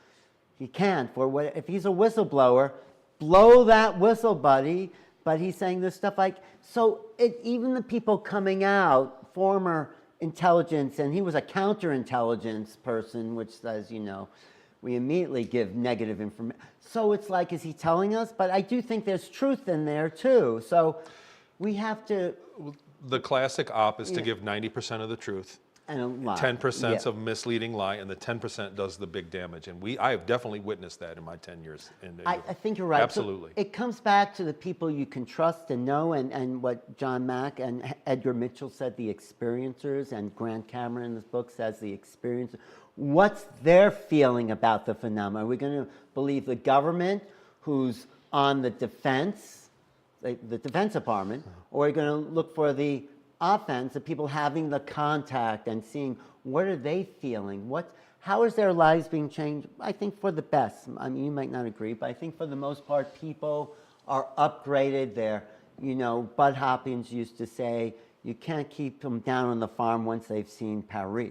he can't. If he's a whistleblower, blow that whistle, buddy. But he's saying this stuff like, so even the people coming out, former intelligence, and he was a counterintelligence person, which says, we immediately give negative information. So it's like, is he telling us? But I do think there's truth in there too. So we have to. The classic op is to give 90% of the truth. And a lie. 10% of misleading lie, and the 10% does the big damage. And I have definitely witnessed that in my 10 years. I think you're right. Absolutely. So it comes back to the people you can trust and know, and what John Mack and Edgar Mitchell said, the experiencers, and Grant Cameron in this book says the experiencers. What's their feeling about the phenomenon? Are we going to believe the government, who's on the defense, the Defense Department, or are we going to look for the offense, the people having the contact and seeing what are they feeling? How is their lives being changed? I think for the best. I mean, you might not agree, but I think for the most part, people are upgraded. Bud Hopkins used to say, you can't keep them down on the farm once they've seen Paris.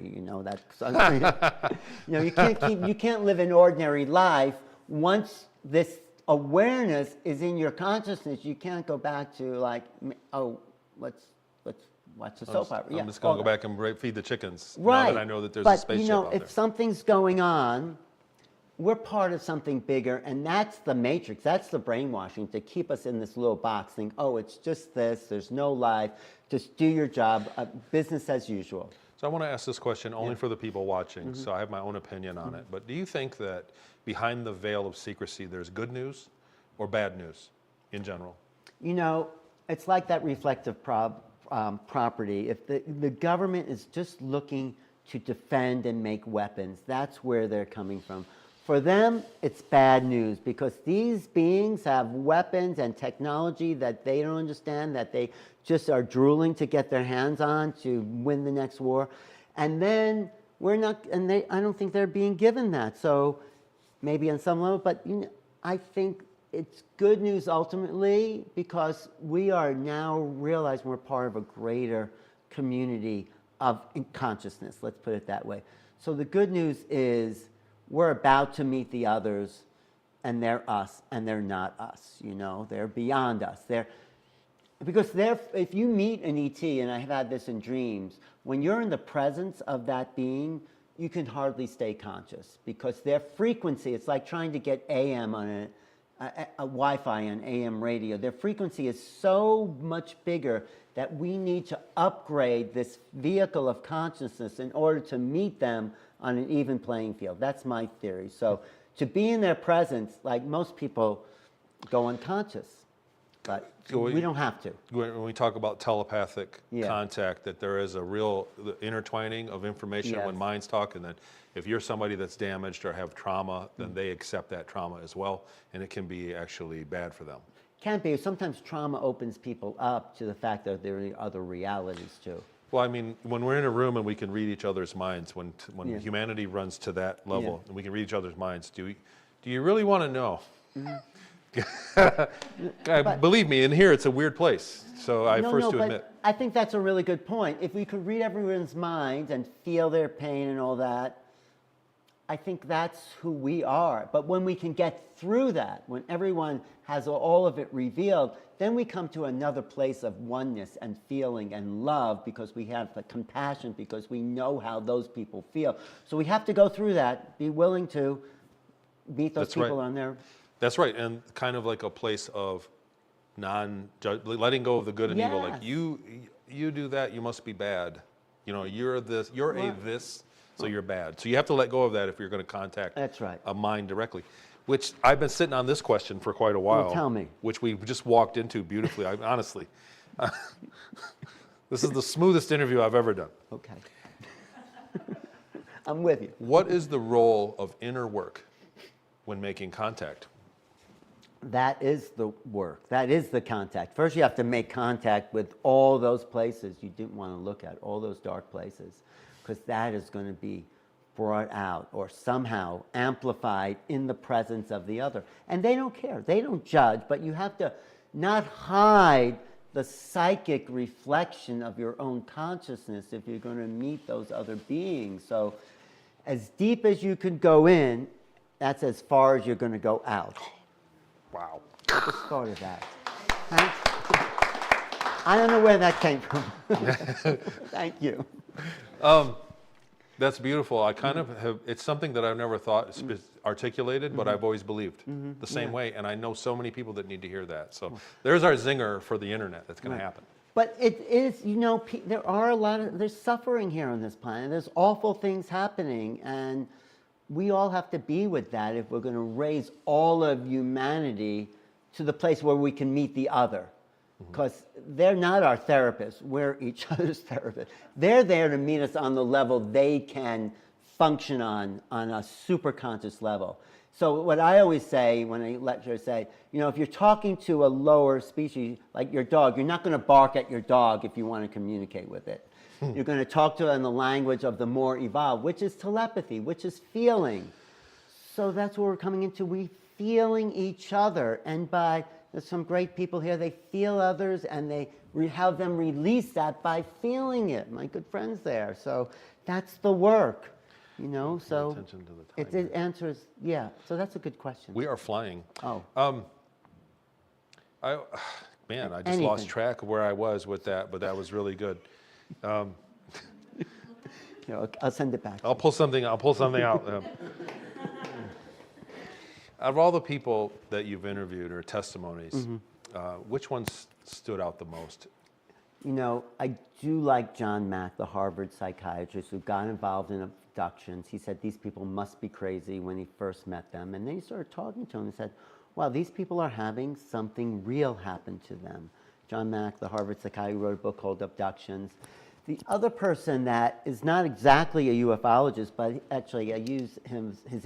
You can't live an ordinary life once this awareness is in your consciousness. You can't go back to let's watch the soap opera. I'm just going to go back and feed the chickens. Right. Now that I know that there's a spaceship out there. If something's going on, we're part of something bigger, and that's the matrix. That's the brainwashing to keep us in this little box. Think, it's just this. There's no life. Just do your job. Business as usual. So I want to ask this question only for the people watching, so I have my own opinion on it. But do you think that behind the veil of secrecy, there's good news or bad news in general? It's like that reflective property. If the government is just looking to defend and make weapons, that's where they're coming from. For them, it's bad news because these beings have weapons and technology that they don't understand, that they just are drooling to get their hands on to win the next war. And then I don't think they're being given that. So maybe on some level, but I think it's good news ultimately because we are now realizing we're part of a greater community of consciousness, let's put it that way. So the good news is we're about to meet the others, and they're us, and they're not us, they're beyond us. If you meet an ET, and I've had this in dreams, when you're in the presence of that being, you can hardly stay conscious because their frequency, it's like trying to get AM on a Wi-Fi on AM radio. Their frequency is so much bigger that we need to upgrade this vehicle of consciousness in order to meet them on an even playing field. That's my theory. So to be in their presence, like most people go unconscious, but we don't have to. When we talk about telepathic contact, that there is a real intertwining of information when minds talk, and that if you're somebody that's damaged or have trauma, then they accept that trauma as well, and it can be actually bad for them. Can be. Sometimes trauma opens people up to the fact that there are other realities too. Well, I mean, when we're in a room and we can read each other's minds, when humanity runs to that level and we can read each other's minds, do you really want to know? Believe me, in here it's a weird place. So I admit. I think that's a really good point. If we could read everyone's minds and feel their pain and all that, I think that's who we are. But when we can get through that, when everyone has all of it revealed, then we come to another place of oneness and feeling and love because we have the compassion, because we know how those people feel. So we have to go through that, be willing to meet those people on their... That's right, and kind of like a place of letting go of the good and evil. Like you do that, you must be bad. You're this, you're a this, so you're bad. So you have to let go of that if you're going to contact a mind directly. Which I've been sitting on this question for quite a while. Well, tell me. Which we just walked into beautifully. Honestly, this is the smoothest interview I've ever done. Okay, I'm with you. What is the role of inner work when making contact? That is the work. That is the contact. First, you have to make contact with all those places you didn't want to look at, all those dark places, because that is going to be brought out or somehow amplified in the presence of the other. And they don't care. They don't judge, but you have to not hide the psychic reflection of your own consciousness if you're going to meet those other beings. So as deep as you can go in, that's as far as you're going to go out. Wow. The start of that. Thanks. I don't know where that came from. Thank you. That's beautiful. I kind of have, it's something that I've never thought articulated, but I've always believed the same way. And I know so many people that need to hear that. So there's our zinger for the internet that's going to happen. But it is, you know, there are there's suffering here on this planet. There's awful things happening. And we all have to be with that if we're going to raise all of humanity to the place where we can meet the other. Because they're not our therapists, we're each other's therapists. They're there to meet us on the level they can function on a super conscious level. So what I always say when I lecture, I say, you know, if you're talking to a lower species, like your dog, you're not going to bark at your dog if you want to communicate with it. You're going to talk to it in the language of the more evolved, which is telepathy, which is feeling. So that's what we're coming into. We feeling each other, and there's some great people here, they feel others and they have them release that by feeling it. My good friends there. So that's the work, you know. So attention to the it answers, yeah. So that's a good question. We are flying. Oh. I just lost track of where I was with that, but that was really good. You know, I'll send it back. I'll pull something out. Out of all the people that you've interviewed or testimonies, which ones stood out the most? You know, I do like John Mack, the Harvard psychiatrist who got involved in abductions. He said these people must be crazy when he first met them. And then he started talking to them and said, wow, these people are having something real happen to them. John Mack, the Harvard psychiatrist, wrote a book called Abductions. The other person that is not exactly a ufologist, but actually I use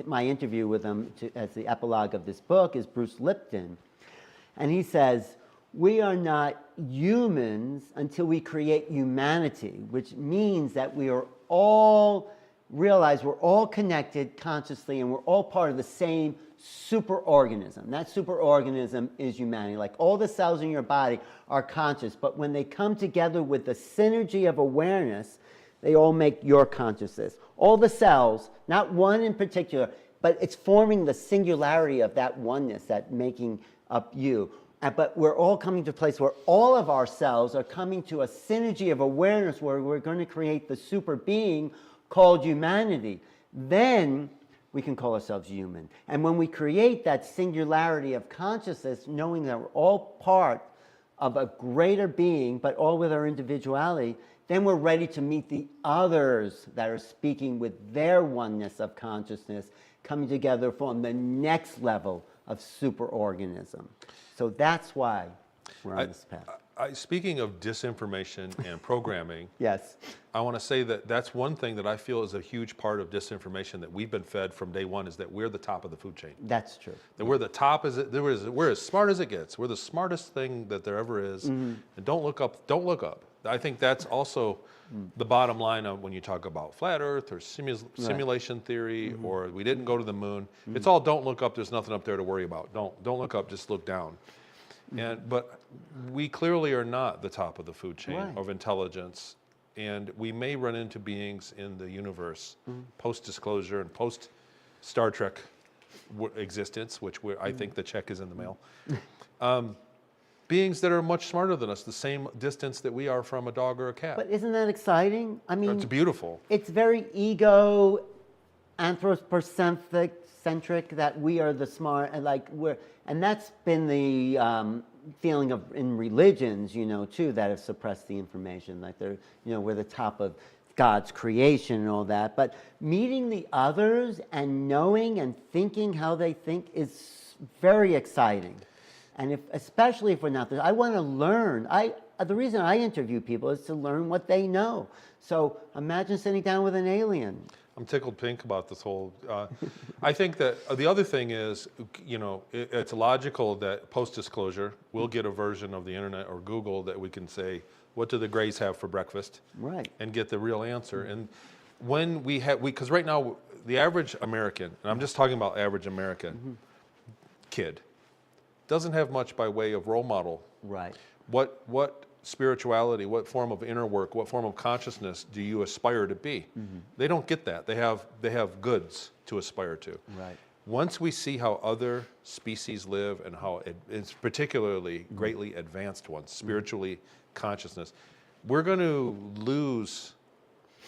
my interview with him as the epilogue of this book, is Bruce Lipton. And he says, we are not humans until we create humanity, which means that we are all realize we're all connected consciously and we're all part of the same superorganism. That superorganism is humanity. Like all the cells in your body are conscious, but when they come together with the synergy of awareness, they all make your consciousness. All the cells, not one in particular, but it's forming the singularity of that oneness, that making up you. But we're all coming to a place where all of our cells are coming to a synergy of awareness where we're going to create the super being called humanity. Then we can call ourselves human. And when we create that singularity of consciousness, knowing that we're all part of a greater being, but all with our individuality, then we're ready to meet the others that are speaking with their oneness of consciousness, coming together from the next level of superorganism. So that's why we're on this path. Speaking of disinformation and programming, yes, I want to say that that's one thing that I feel is a huge part of disinformation that we've been fed from day one, is that we're the top of the food chain. That's true. That we're the top, we're as smart as it gets. We're the smartest thing that there ever is. And don't look up, don't look up. I think that's also the bottom line of when you talk about flat earth or simulation theory or we didn't go to the moon. It's all don't look up, there's nothing up there to worry about. Don't look up, just look down. But we clearly are not the top of the food chain of intelligence, and we may run into beings in the universe post-disclosure and post-Star Trek existence, which I think the check is in the mail. Beings that are much smarter than us, the same distance that we are from a dog or a cat. But isn't that exciting? I mean, it's beautiful. It's very ego, anthropocentric that we are the smart, and and that's been the feeling of in religions, you know, too, that have suppressed the information. Like they're, you know, we're the top of God's creation and all that. But meeting the others and knowing and thinking how they think is very exciting. And especially if we're not there, I want to learn. The reason I interview people is to learn what they know. So imagine sitting down with an alien. I'm tickled pink about this whole. I think that the other thing is, you know, it's logical that post-disclosure we'll get a version of the internet or Google that we can say, what do the Greys have for breakfast? Right. And get the real answer. And when because right now the average American, and I'm just talking about average American kid, doesn't have much by way of role model. Right. What spirituality, what form of inner work, what form of consciousness do you aspire to be? They don't get that. They have goods to aspire to. Right. Once we see how other species live and how it's particularly greatly advanced ones, spiritually consciousness, we're going to lose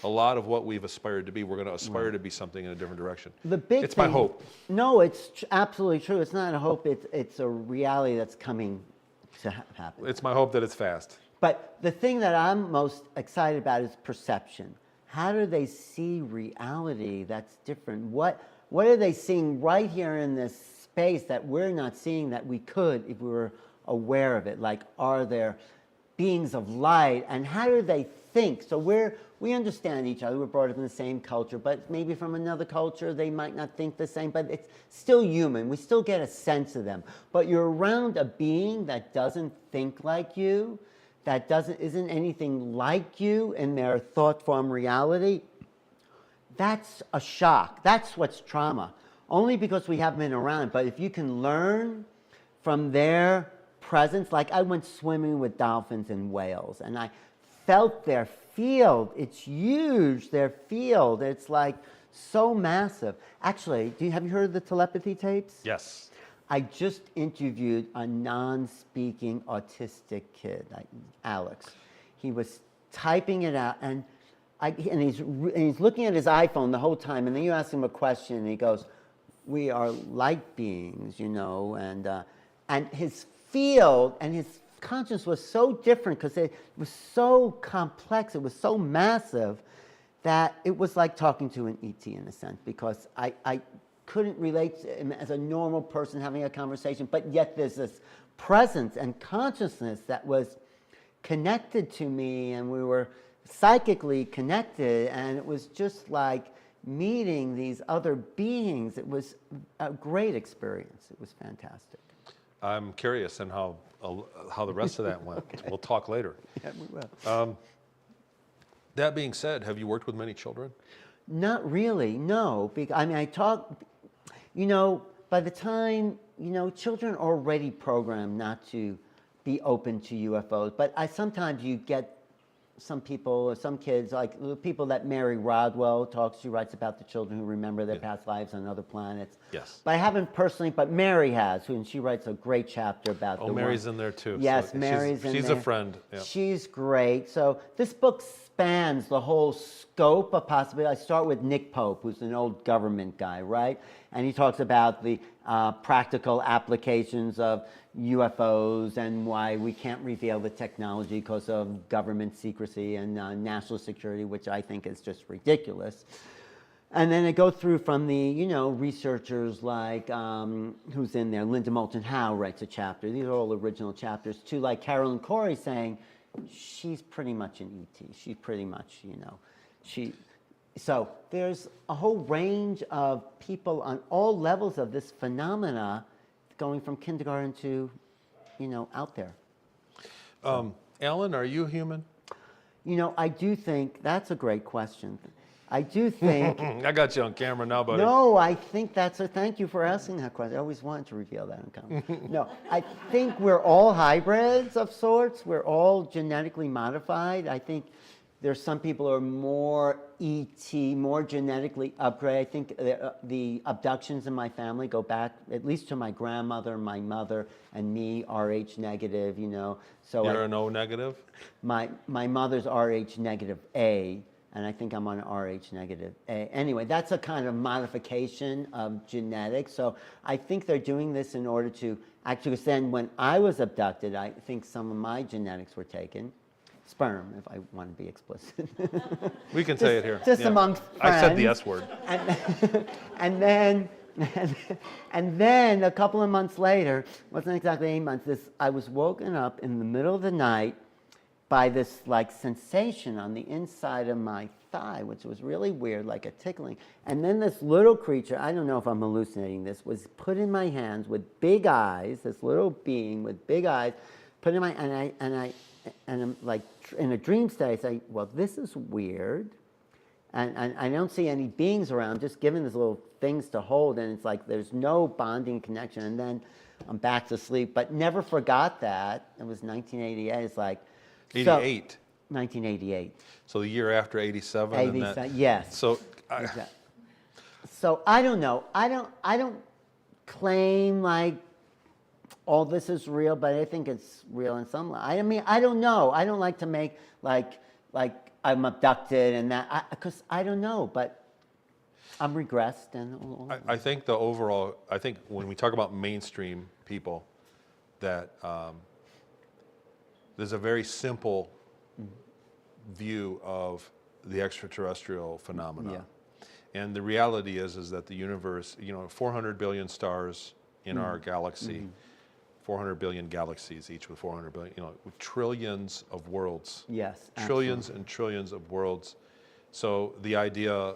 a lot of what we've aspired to be, we're going to aspire to be something in a different direction. The big It's my thing- hope. No, it's absolutely true. It's not a hope. It's a reality that's coming to happen. It's my hope that it's fast. But the thing that I'm most excited about is perception. How do they see reality that's different? What are they seeing right here in this space that we're not seeing that we could if we were aware of it? Like, are there beings of light, and how do they think? So we understand each other. We're brought up in the same culture, but maybe from another culture they might not think the same, but it's still human. We still get a sense of them. But you're around a being that doesn't think like you, that isn't anything like you in their thought form reality. That's a shock. That's what's trauma. Only because we haven't been around. But if you can learn from their presence, like I went swimming with dolphins and whales, and I felt their field. It's huge, their field. It's like so massive. Actually, have you heard of the telepathy tapes? Yes. I just interviewed a non-speaking autistic kid, Alex. He was typing it out, and he's looking at his iPhone the whole time, and then you ask him a question, and he goes, "We are light beings, you know," and his field and his conscience was so different because it was so complex, it was so massive that it was like talking to an ET in a sense, because I couldn't relate to him as a normal person having a conversation, but yet there's this presence and consciousness that was connected to me, and we were psychically connected, and it was just like meeting these other beings. It was a great experience. It was fantastic. I'm curious in how the rest of that went. Okay. We'll talk later. Yeah, we will. That being said, have you worked with many children? Not really, no. I mean, I talk, you know, by the time, you know, children are already programmed not to be open to UFOs, but sometimes you get some people or some kids, like the people that Mary Rodwell talks to, writes about the children who remember their past lives on other planets. Yes. But I haven't personally, but Mary has, and she writes a great chapter about Oh, Mary's in there too. Yes, so Mary's in there. She's a friend. Yeah. She's great. So this book spans the whole scope of possibility. I start with Nick Pope, who's an old government guy, right? And he talks about the practical applications of UFOs and why we can't reveal the technology because of government secrecy and national security, which I think is just ridiculous. And then it goes through from the, you know, researchers like, who's in there, Linda Moulton Howe writes a chapter. These are all original chapters, to like Carolyn Corey saying, she's pretty much an ET. She's pretty much, you know, so there's a whole range of people on all levels of this phenomena, going from kindergarten to, you know, out there. Alan, are you human? You know, I do think, that's a great question. I do think... I got you on camera now, buddy. No, I think thank you for asking that question. I always wanted to reveal that on camera. No, I think we're all hybrids of sorts. We're all genetically modified. I think there's some people who are more ET, more genetically upgraded. I think the abductions in my family go back at least to my grandmother, my mother, and me, Rh negative, you know. So You're an O negative? My mother's Rh negative A, and I think I'm on Rh negative A. Anyway, that's a kind of modification of genetics. So I think they're doing this in order to actually, then when I was abducted, I think some of my genetics were taken. Sperm, if I want to be explicit. We can say it here. Just amongst friends. I said the S word. And then a couple of months later, wasn't exactly 8 months, I was woken up in the middle of the night by this like sensation on the inside of my thigh, which was really weird, like a tickling. And then this little creature, I don't know if I'm hallucinating this, was put in my hands with big eyes, this little being with big eyes, put in my, and I'm like in a dream state, I say, well, this is weird. And I don't see any beings around, just given these little things to hold. And it's like there's no bonding connection. And then I'm back to sleep, but never forgot that. It was 1988. It's like. 88. So, 1988. So the year after 87. 87, yes. So. Exactly. So I don't know. I don't claim like all this is real, but I think it's real in some way. I mean, I don't know. I don't like to make like I'm abducted and that, because I don't know, but I'm regressed and all. I think the overall, I think when we talk about mainstream people, that there's a very simple view of the extraterrestrial phenomena. Yeah. And the reality is that the universe, 400 billion stars in our galaxy, 400 billion galaxies, each with 400 billion, with trillions of worlds. Yes, Trillions and trillions of worlds. So the idea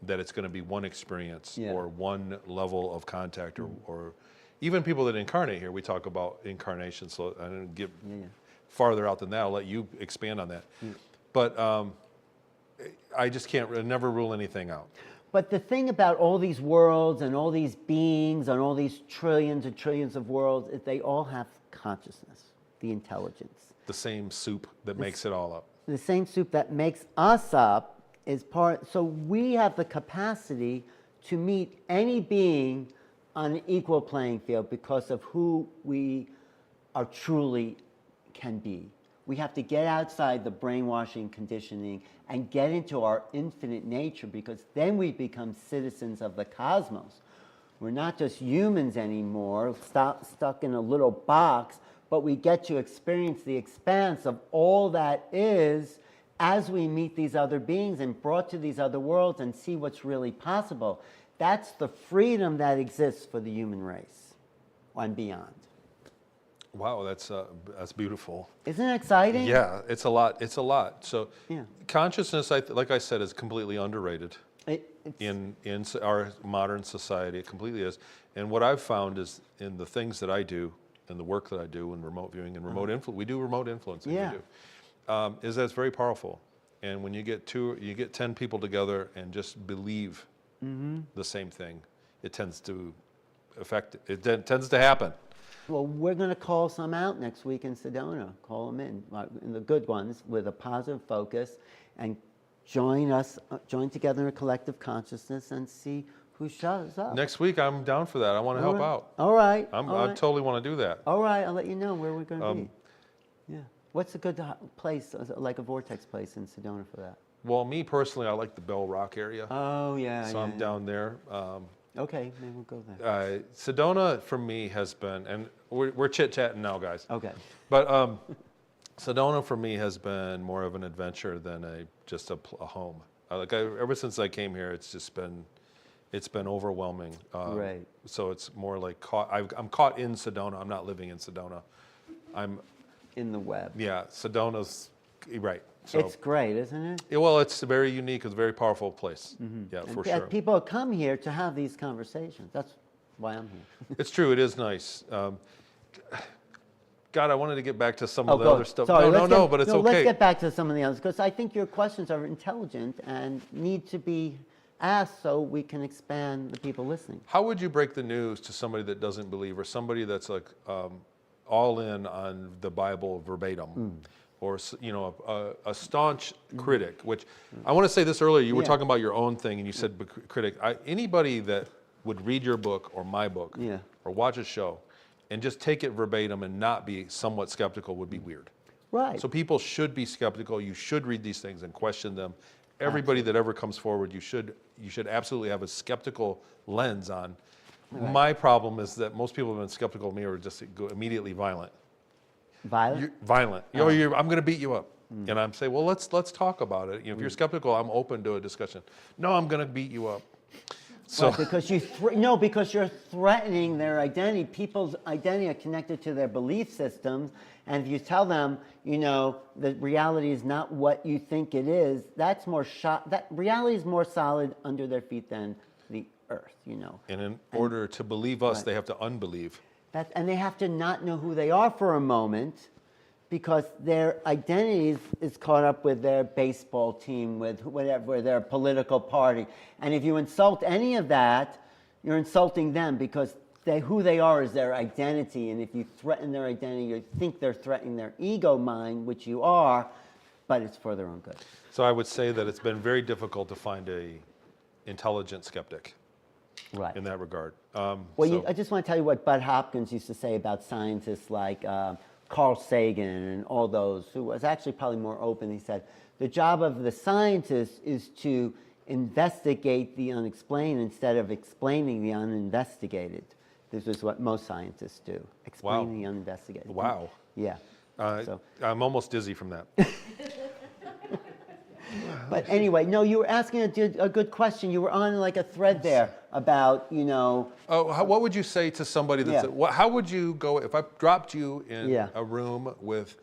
that it's going to be one experience or one level of contact, or even people that incarnate here, we talk about incarnation, so I didn't get farther out than that. I'll let you expand on that. But I just can't, never rule anything out. But the thing about all these worlds and all these beings and all these trillions and trillions of worlds is they all have consciousness, the intelligence. The same soup that makes it all up. The same soup that makes us up is part, so we have the capacity to meet any being on an equal playing field because of who we are truly can be. We have to get outside the brainwashing conditioning and get into our infinite nature, because then we become citizens of the cosmos. We're not just humans anymore, stuck in a little box, but we get to experience the expanse of all that is as we meet these other beings and brought to these other worlds and see what's really possible. That's the freedom that exists for the human race and beyond. Wow, that's beautiful. Isn't it exciting? Yeah, it's a lot. It's a lot. So Yeah. consciousness, like I said, is completely underrated in our modern society. It completely is. And what I've found is in the things that I do and the work that I do in remote viewing and remote influence, we do remote influencing. Yeah. We do. Is that it's very powerful. And when you get 10 people together and just believe the same thing, it tends to tends to happen. Well, we're going to call some out next week in Sedona. Call them in the good ones, with a positive focus, and join together in a collective consciousness and see who shows up. Next week, I'm down for that. I want to help out. All right. I totally want to do that. All right, I'll let you know where we're going to be. Yeah. What's a good place, like a vortex place in Sedona for that? Well, me personally, I like the Bell Rock area. Oh, yeah. So I'm down there. Okay, maybe we'll go there. Sedona for me has been, and we're chit-chatting now, guys. Okay. But Sedona for me has been more of an adventure than just a home. Ever since I came here, it's been overwhelming. Right. So it's more like I'm caught in Sedona. I'm not living in Sedona. I'm in the web. Yeah, Sedona's right. So, it's great, isn't it? Well, it's very unique. It's a very powerful place. Yeah, And for sure. People come here to have these conversations. That's why I'm here. It's true. It is nice. God, I wanted to get back to some of the go. other stuff. Sorry, But it's okay. Let's get back to some of the others, because I think your questions are intelligent and need to be asked so we can expand the people listening. How would you break the news to somebody that doesn't believe, or somebody that's like all in on the Bible verbatim? Or a staunch critic, which I want to say this earlier, you were talking about your own thing and you said critic. Anybody that would read your book or my book or watch a show and just take it verbatim and not be somewhat skeptical would be weird. Right. So people should be skeptical. You should read these things and question them. Everybody that ever comes forward, you should absolutely have a skeptical lens on. Right. My problem is that most people have been skeptical of me or just go immediately violent. Violent? Violent. I'm going to beat you up. And I'm saying, well, let's talk about it. If you're skeptical, I'm open to a discussion. No, I'm going to beat you up. So right, because because you're threatening their identity. People's identity are connected to their belief systems, and if you tell them, that reality is not what you think it is, that's more that reality is more solid under their feet than the earth. And in order to believe us, they have to unbelieve. And they have to not know who they are for a moment, because their identity is caught up with their baseball team, with whatever, their political party. And if you insult any of that, you're insulting them, because who they are is their identity. And if you threaten their identity, you think they're threatening their ego mind, which you are, but it's for their own good. So I would say that it's been very difficult to find a intelligent skeptic. Right. In that regard. I just want to tell you what Bud Hopkins used to say about scientists like Carl Sagan and all those, who was actually probably more open. He said, the job of the scientist is to investigate the unexplained instead of explaining the uninvestigated. This is what most scientists do, explain the uninvestigated. Wow. Yeah. I'm almost dizzy from that. But anyway, no, you were asking a good question. You were on like a thread there about, you know. Oh, what would you say to somebody that's, how would you go, if I dropped you in a room with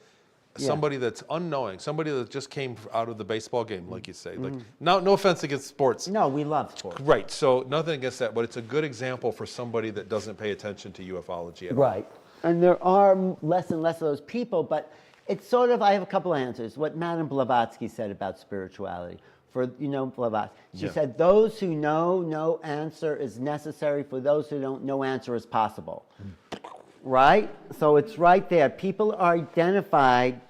somebody that's unknowing, somebody that just came out of the baseball game, like you say, like, no offense against sports. No, we love sports. Right, so nothing against that, but it's a good example for somebody that doesn't pay attention to ufology at all. Right, and there are less and less of those people, but it's sort of, I have a couple of answers. What Madame Blavatsky said about spirituality. For, you know, Blavatsky, she said, those who know no answer is necessary. For those who don't, no answer is possible. Right? So it's right there. People are identified,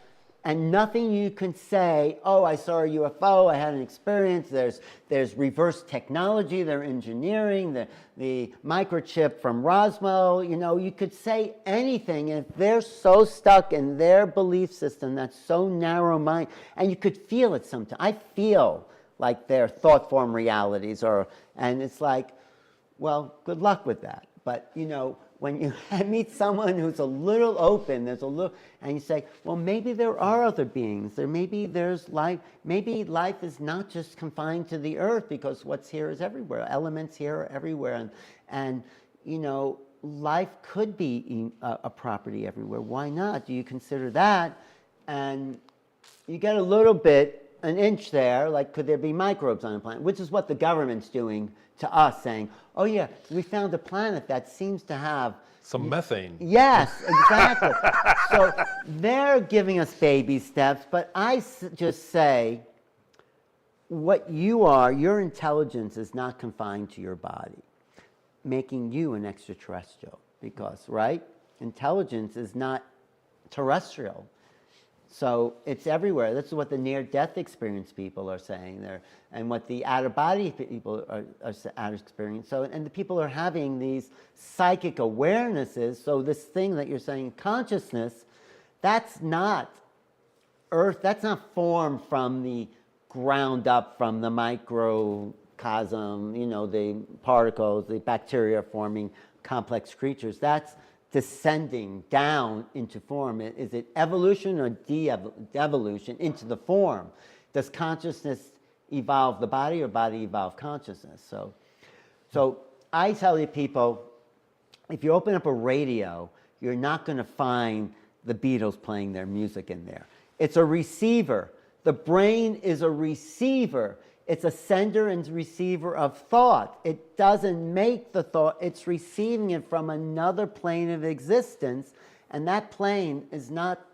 and nothing you can say, oh, I saw a UFO, I had an experience, there's reverse technology, they're engineering, the microchip from Roswell, you know, you could say anything, and if they're so stuck in their belief system that's so narrow-minded, and you could feel it sometimes. I feel like they're thought form realities, and it's like, well, good luck with that. But, you know, when you meet someone who's a little open, and you say, well, maybe there are other beings. Maybe there's life. Maybe life is not just confined to the earth, because what's here is everywhere. Elements here are everywhere, and you know, life could be a property everywhere. Why not? Do you consider that? And you get a little bit, an inch there, like, could there be microbes on a planet? Which is what the government's doing to us, saying, oh yeah, we found a planet that seems to have some methane. Yes, exactly. So they're giving us baby steps, but I just say, what you are, your intelligence is not confined to your body, making you an extraterrestrial, because, right? Intelligence is not terrestrial. So it's everywhere. That's what the near-death experience people are saying there, and what the out-of-body people are experiencing. So, and the people are having these psychic awarenesses. So this thing that you're saying, consciousness, that's not earth. That's not formed from the ground up, from the microcosm. You know, the particles, the bacteria forming complex creatures. That's descending down into form. Is it evolution or devolution into the form? Does consciousness evolve the body, or body evolve consciousness? So I tell you people, if you open up a radio, you're not going to find the Beatles playing their music in there. It's a receiver. The brain is a receiver. It's a sender and receiver of thought. It doesn't make the thought. It's receiving it from another plane of existence, and that plane is not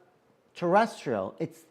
terrestrial. It's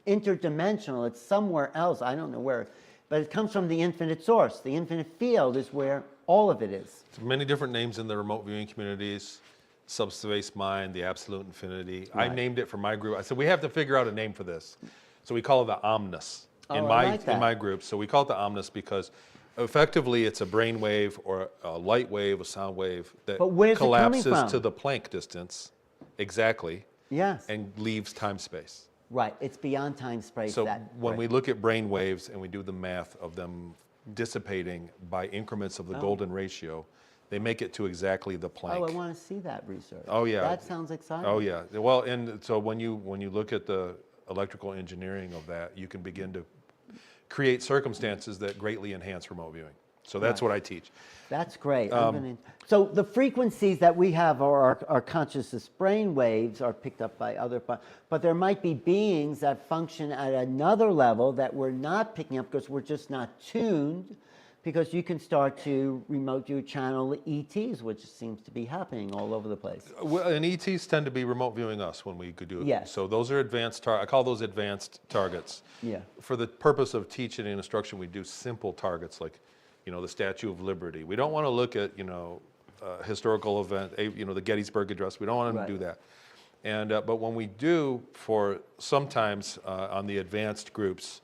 interdimensional. It's somewhere else. I don't know where, but it comes from the infinite source. The infinite field is where all of it is. Many different names in the remote viewing communities. Subspace mind, the absolute infinity. Right. I named it for my group. I said we have to figure out a name for this, so we call it the Omnis. In my group. So we call it the Omnis because effectively it's a brain wave or a light wave, a sound wave that collapses to the Planck distance, exactly, yes, and leaves time-space. Right, it's beyond time-space. So when we look at brain waves and we do the math of them dissipating by increments of the golden ratio, they make it to exactly the Planck. Oh, I want to see that research. Oh yeah. That sounds exciting. Oh yeah. Well, and so when you look at the electrical engineering of that, you can begin to create circumstances that greatly enhance remote viewing. So that's what I teach. That's great. So the frequencies that we have are our consciousness brain waves are picked up by other, but there might be beings that function at another level that we're not picking up because we're just not tuned, because you can start to remote view channel ETs, which seems to be happening all over the place. Well, and ETs tend to be remote viewing us when we could do it. Yes. So those are advanced, I call those advanced targets. Yeah. For the purpose of teaching and instruction, we do simple targets like, you know, the Statue of Liberty. We don't want to look at, you know, historical event, you know, the Gettysburg Address. We don't want to do that. And, but when we do, for sometimes on the advanced groups,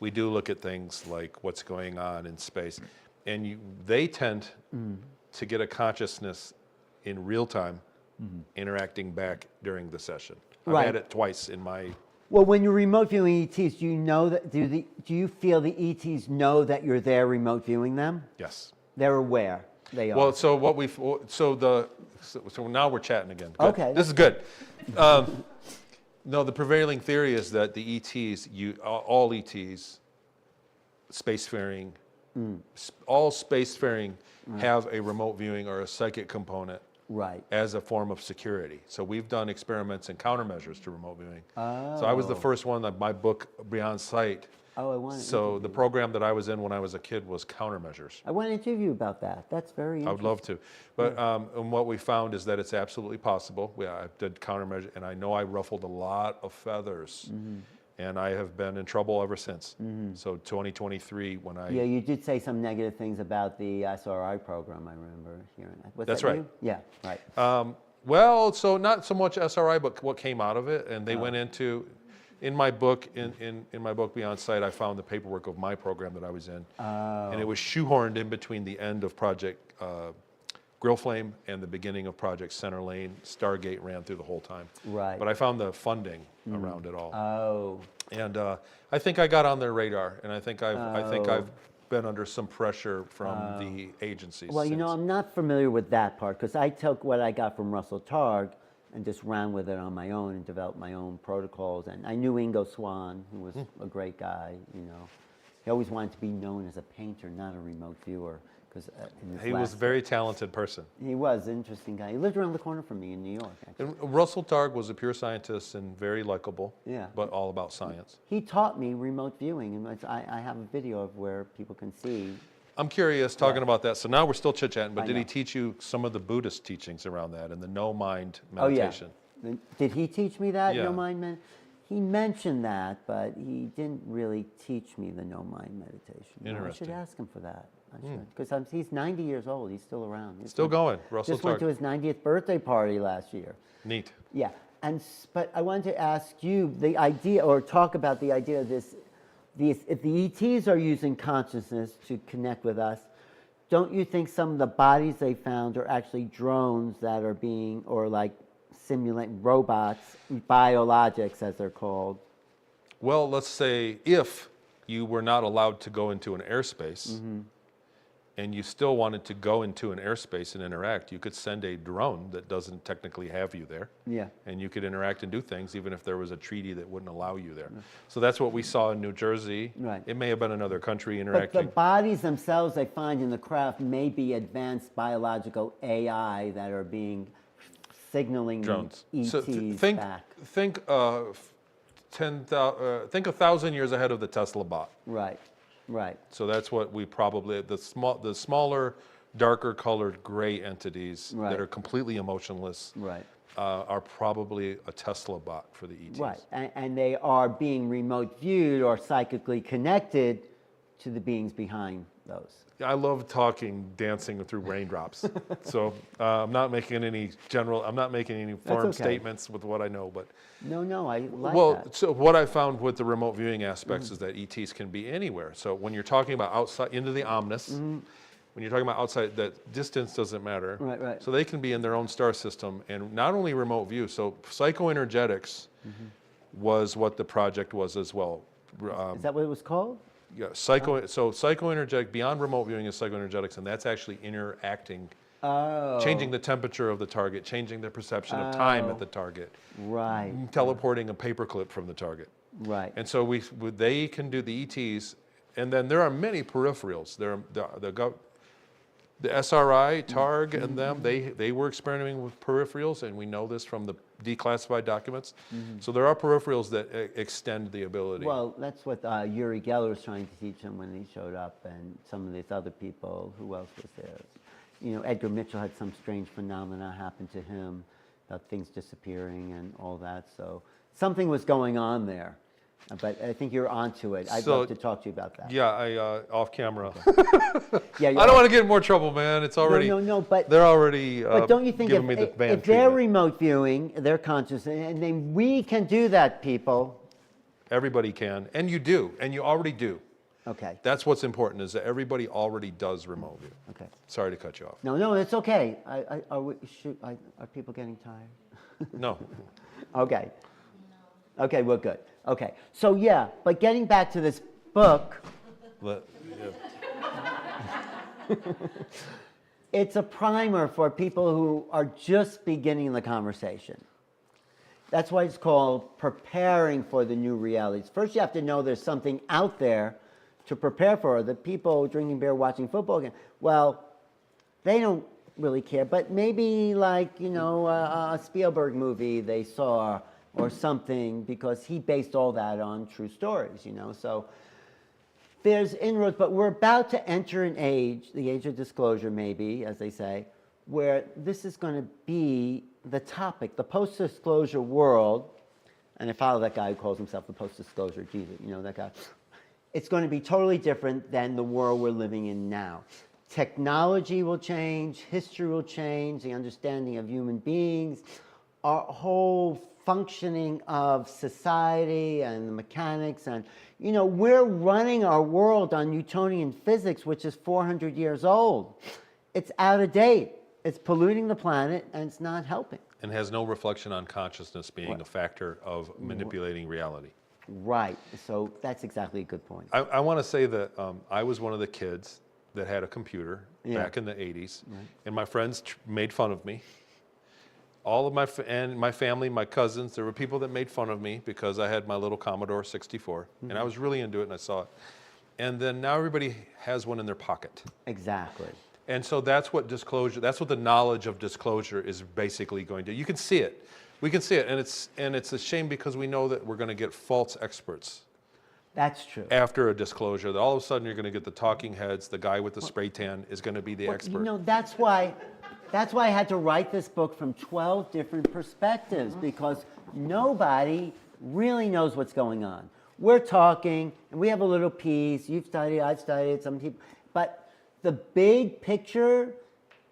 we do look at things like what's going on in space. And they tend to get a consciousness in real time interacting back during the session. I've Right. had it twice in my. Well, when you're remote viewing ETs, do you know that? Do you feel the ETs know that you're there remote viewing them? Yes. They're aware. They are. Well, so what we so now we're chatting again. Good. Okay. This is good. No, the prevailing theory is that the ETs, all ETs, spacefaring, all spacefaring have a remote viewing or a psychic component right. as a form of security. So we've done experiments and countermeasures to remote viewing. So I was the first one that my book, Beyond Sight. Oh, I want to. So the program that I was in when I was a kid was countermeasures. I want to interview you about that. That's very I interesting. would love to. But and what we found is that it's absolutely possible. I did countermeasure, and I know I ruffled a lot of feathers. And I have been in trouble ever since. So 2023, when I... Yeah, you did say some negative things about the SRI program, I remember hearing that. Was That's that right. you? Yeah, right. Well, so not so much SRI, but what came out of it. And they went into... In my book, in my book Beyond Sight, I found the paperwork of my program that I was in. And it was shoehorned in between the end of Project Grill Flame and the beginning of Project Center Lane. Stargate ran through the whole time. Right. But I found the funding around it all. Oh. And I think I got on their radar, and I think I've been under some pressure from the agencies. Well, you know, since. I'm not familiar with that part because I took what I got from Russell Targ and just ran with it on my own and developed my own protocols. And I knew Ingo Swann, who was a great guy, you know. He always wanted to be known as a painter, not a remote viewer. Because he was a very talented person. He was an interesting guy. He lived around the corner from me in New York, actually. And Russell Targ was a pure scientist and very likable, Yeah. but all about science. He taught me remote viewing, and I have a video of where people can see. I'm curious, talking about that. So now we're still chit-chatting, but I did he know. teach you some of the Buddhist teachings around that and the no-mind Oh, yeah. meditation? Did he teach me that, Yeah. no mind meditation? He mentioned that, but he didn't really teach me the no mind meditation. No, I should Interesting. ask him for that. I should, because he's 90 years old. He's still around. Still going, Russell Just went to Targ. his 90th birthday party last year. Neat. Yeah, but I wanted to ask you the idea, or talk about the idea of this. If the ETs are using consciousness to connect with us, don't you think some of the bodies they found are actually drones that are being, or like simulate robots, biologics as they're called? Well, let's say if you were not allowed to go into an airspace and you still wanted to go into an airspace and interact, you could send a drone that doesn't technically have you there. Yeah. And you could interact and do things even if there was a treaty that wouldn't allow you there. So that's what we saw in New Jersey. Right. It may have been another country But interacting. the bodies themselves they find in the craft may be advanced biological AI that are being signaling drones. ETs So think back. 1,000 years ahead of the Tesla bot. Right, right. So that's what we probably, the smaller, darker colored gray entities Right. that are completely emotionless Right. are probably a Tesla bot for the ETs. Right, and they are being remote viewed or psychically connected to the beings behind those. I love talking, dancing through raindrops. So I'm not making any firm okay. statements with what I know, but No, I like well, that. so what I found with the remote viewing aspects is that ETs can be anywhere. So when you're talking about outside into the omnis, when you're talking about outside, that distance doesn't matter. Right, right. So they can be in their own star system, and not only remote view. So psychoenergetics was what the project was as well. Is that what it was called? Yeah, so psychoenergetic, beyond remote viewing is psychoenergetics, and that's actually interacting, Oh. changing the temperature of the target, changing the perception of time at the target, Right, teleporting a paperclip from the target. right. And so they can do the ETs, and then there are many peripherals. The SRI, TARG, and them, they were experimenting with peripherals, and we know this from the declassified documents. So there are peripherals that extend the ability. Well, that's what Uri Geller was trying to teach him when he showed up, and some of these other people. Who else was there? You know, Edgar Mitchell had some strange phenomena happen to him, about things disappearing and all that. So something was going on there. But I think you're onto it. I'd love to talk to you about that. Yeah, off camera. Yeah, I don't want to get in more trouble, man. It's already No, but they're already but don't you think giving me the if band they're treatment. remote viewing, they're conscious, and then we can do that, people. Everybody can, and you do, and you already do. Okay. That's what's important, is that everybody already does remote view. Okay. Sorry to cut you off. No, it's okay. Are people getting tired? No. Okay. Okay, we're good. Okay. So yeah, but getting back to this book, Yeah. it's a primer for people who are just beginning the conversation. That's why it's called preparing for the new realities. First, you have to know there's something out there to prepare for. The people drinking beer, watching football again, well, they don't really care. But maybe like, a Spielberg movie they saw or something, because he based all that on true stories, So there's inroads, but we're about to enter an age, the age of disclosure maybe, as they say, where this is going to be the topic, the post-disclosure world. And I follow that guy who calls himself the post-disclosure Jesus, that guy. It's going to be totally different than the world we're living in now. Technology will change, history will change, the understanding of human beings, our whole functioning of society and the mechanics. And, we're running our world on Newtonian physics, which is 400 years old. It's out of date. It's polluting the planet, and it's not helping. And has no reflection on consciousness being a factor of manipulating reality. Right. So that's exactly a good point. I want to say that I was one of the kids that had a computer back in the 80s, and my friends made fun of me. All of my family, my cousins, there were people that made fun of me because I had my little Commodore 64, and I was really into it, and I saw it. And then now everybody has one in their pocket. Exactly. And so that's what the knowledge of disclosure is basically going to. You can see it. We can see it, and it's a shame because we know that we're going to get false experts. That's true. After a disclosure, that all of a sudden you're going to get the talking heads. The guy with the spray tan is going to be the expert. That's why I had to write this book from 12 different perspectives, because nobody really knows what's going on. We're talking, and we have a little piece. You've studied, I've studied, some people, but the big picture,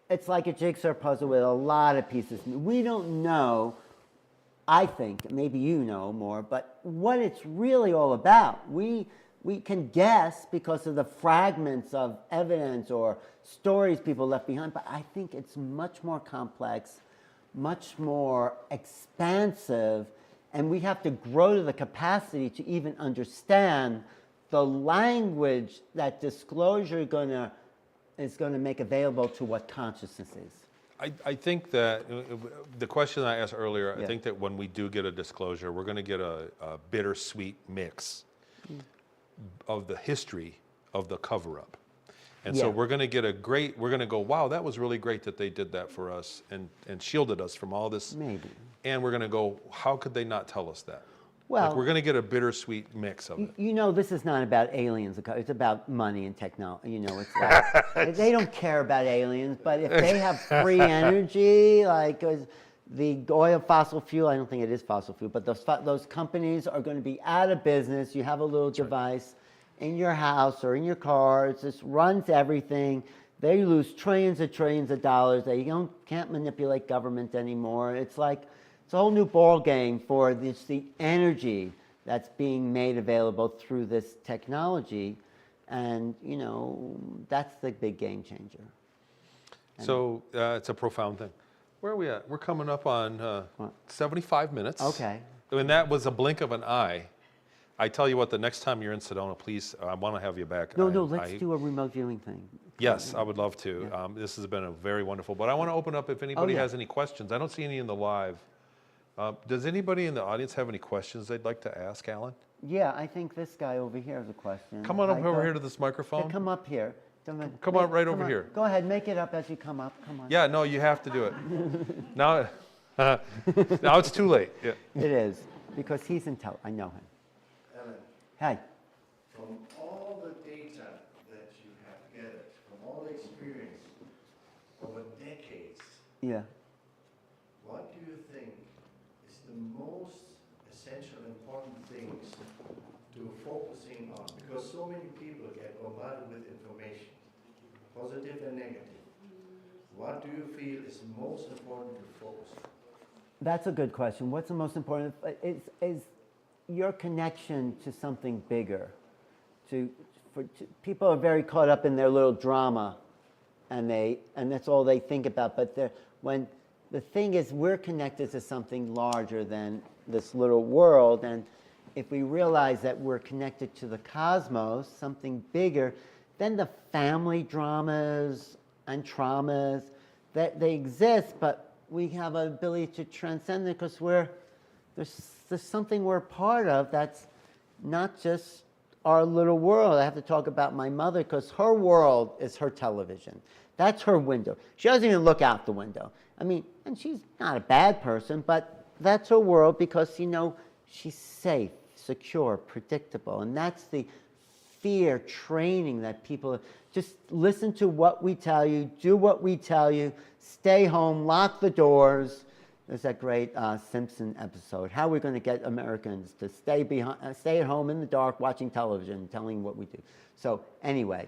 it's like a jigsaw puzzle with a lot of pieces. We don't know, I think, maybe you know more, but what it's really all about. We can guess because of the fragments of evidence or stories people left behind, but I think it's much more complex, much more expansive, and we have to grow to the capacity to even understand the language that disclosure is going to make available to what consciousness is. I think that the question I asked earlier, I think that when we do get a disclosure, we're going to get a bittersweet mix of the history of the cover-up. And so we're going to get we're going to go, wow, that was really great that they did that for us and shielded us from all this. Maybe. And we're going to go, how could they not tell us that? Well, we're going to get a bittersweet mix of it. This is not about aliens. It's about money and technology. It's like, they don't care about aliens, but if they have free energy, like the oil fossil fuel, I don't think it is fossil fuel, but those companies are going to be out of business. You have a little device in your house or in your car. It just runs everything. They lose trillions of dollars. They can't manipulate government anymore. It's like, it's a whole new ball game for the energy that's being made available through this technology, and that's the big game changer. So it's a profound thing. Where are we at? We're coming up on 75 minutes. Okay. And that was a blink of an eye. I tell you what, the next time you're in Sedona, please, I want to have you back. No, let's do a remote viewing thing. Yes, I would love to. Yeah. This has been a very wonderful, but I want to open up if anybody has any questions. I don't see any in the live. Does anybody in the audience have any questions they'd like to ask, Alan? Yeah, I think this guy over here has a question. Come on up over here to this microphone. Yeah, come up here. Come on right over here. Go ahead, make it up as you come up. Come on. Yeah, no, you have to do it. now it's too late. Yeah. It is, because he's intelligent. I know him. Alan, Hey. from all the data that you have gathered, from all the experience over decades, what do you think is the most essential, important things to focusing on? Because so many people get bombarded with information, positive and negative. What do you feel is most important to focus on? That's a good question. What's the most important? Is your connection to something bigger, people are very caught up in their little drama, and that's all they think about. But when the thing is, we're connected to something larger than this little world, and if we realize that we're connected to the cosmos, something bigger, then the family dramas and traumas, that they exist, but we have an ability to transcend it because there's something we're part of that's not just our little world. I have to talk about my mother because her world is her television. That's her window. She doesn't even look out the window. I mean, and she's not a bad person, but that's her world because, she's safe, secure, predictable. And that's the fear training that people just listen to what we tell you, do what we tell you, stay home, lock the doors. There's that great Simpson episode. How are we going to get Americans to stay at home in the dark watching television, telling what we do? So anyway,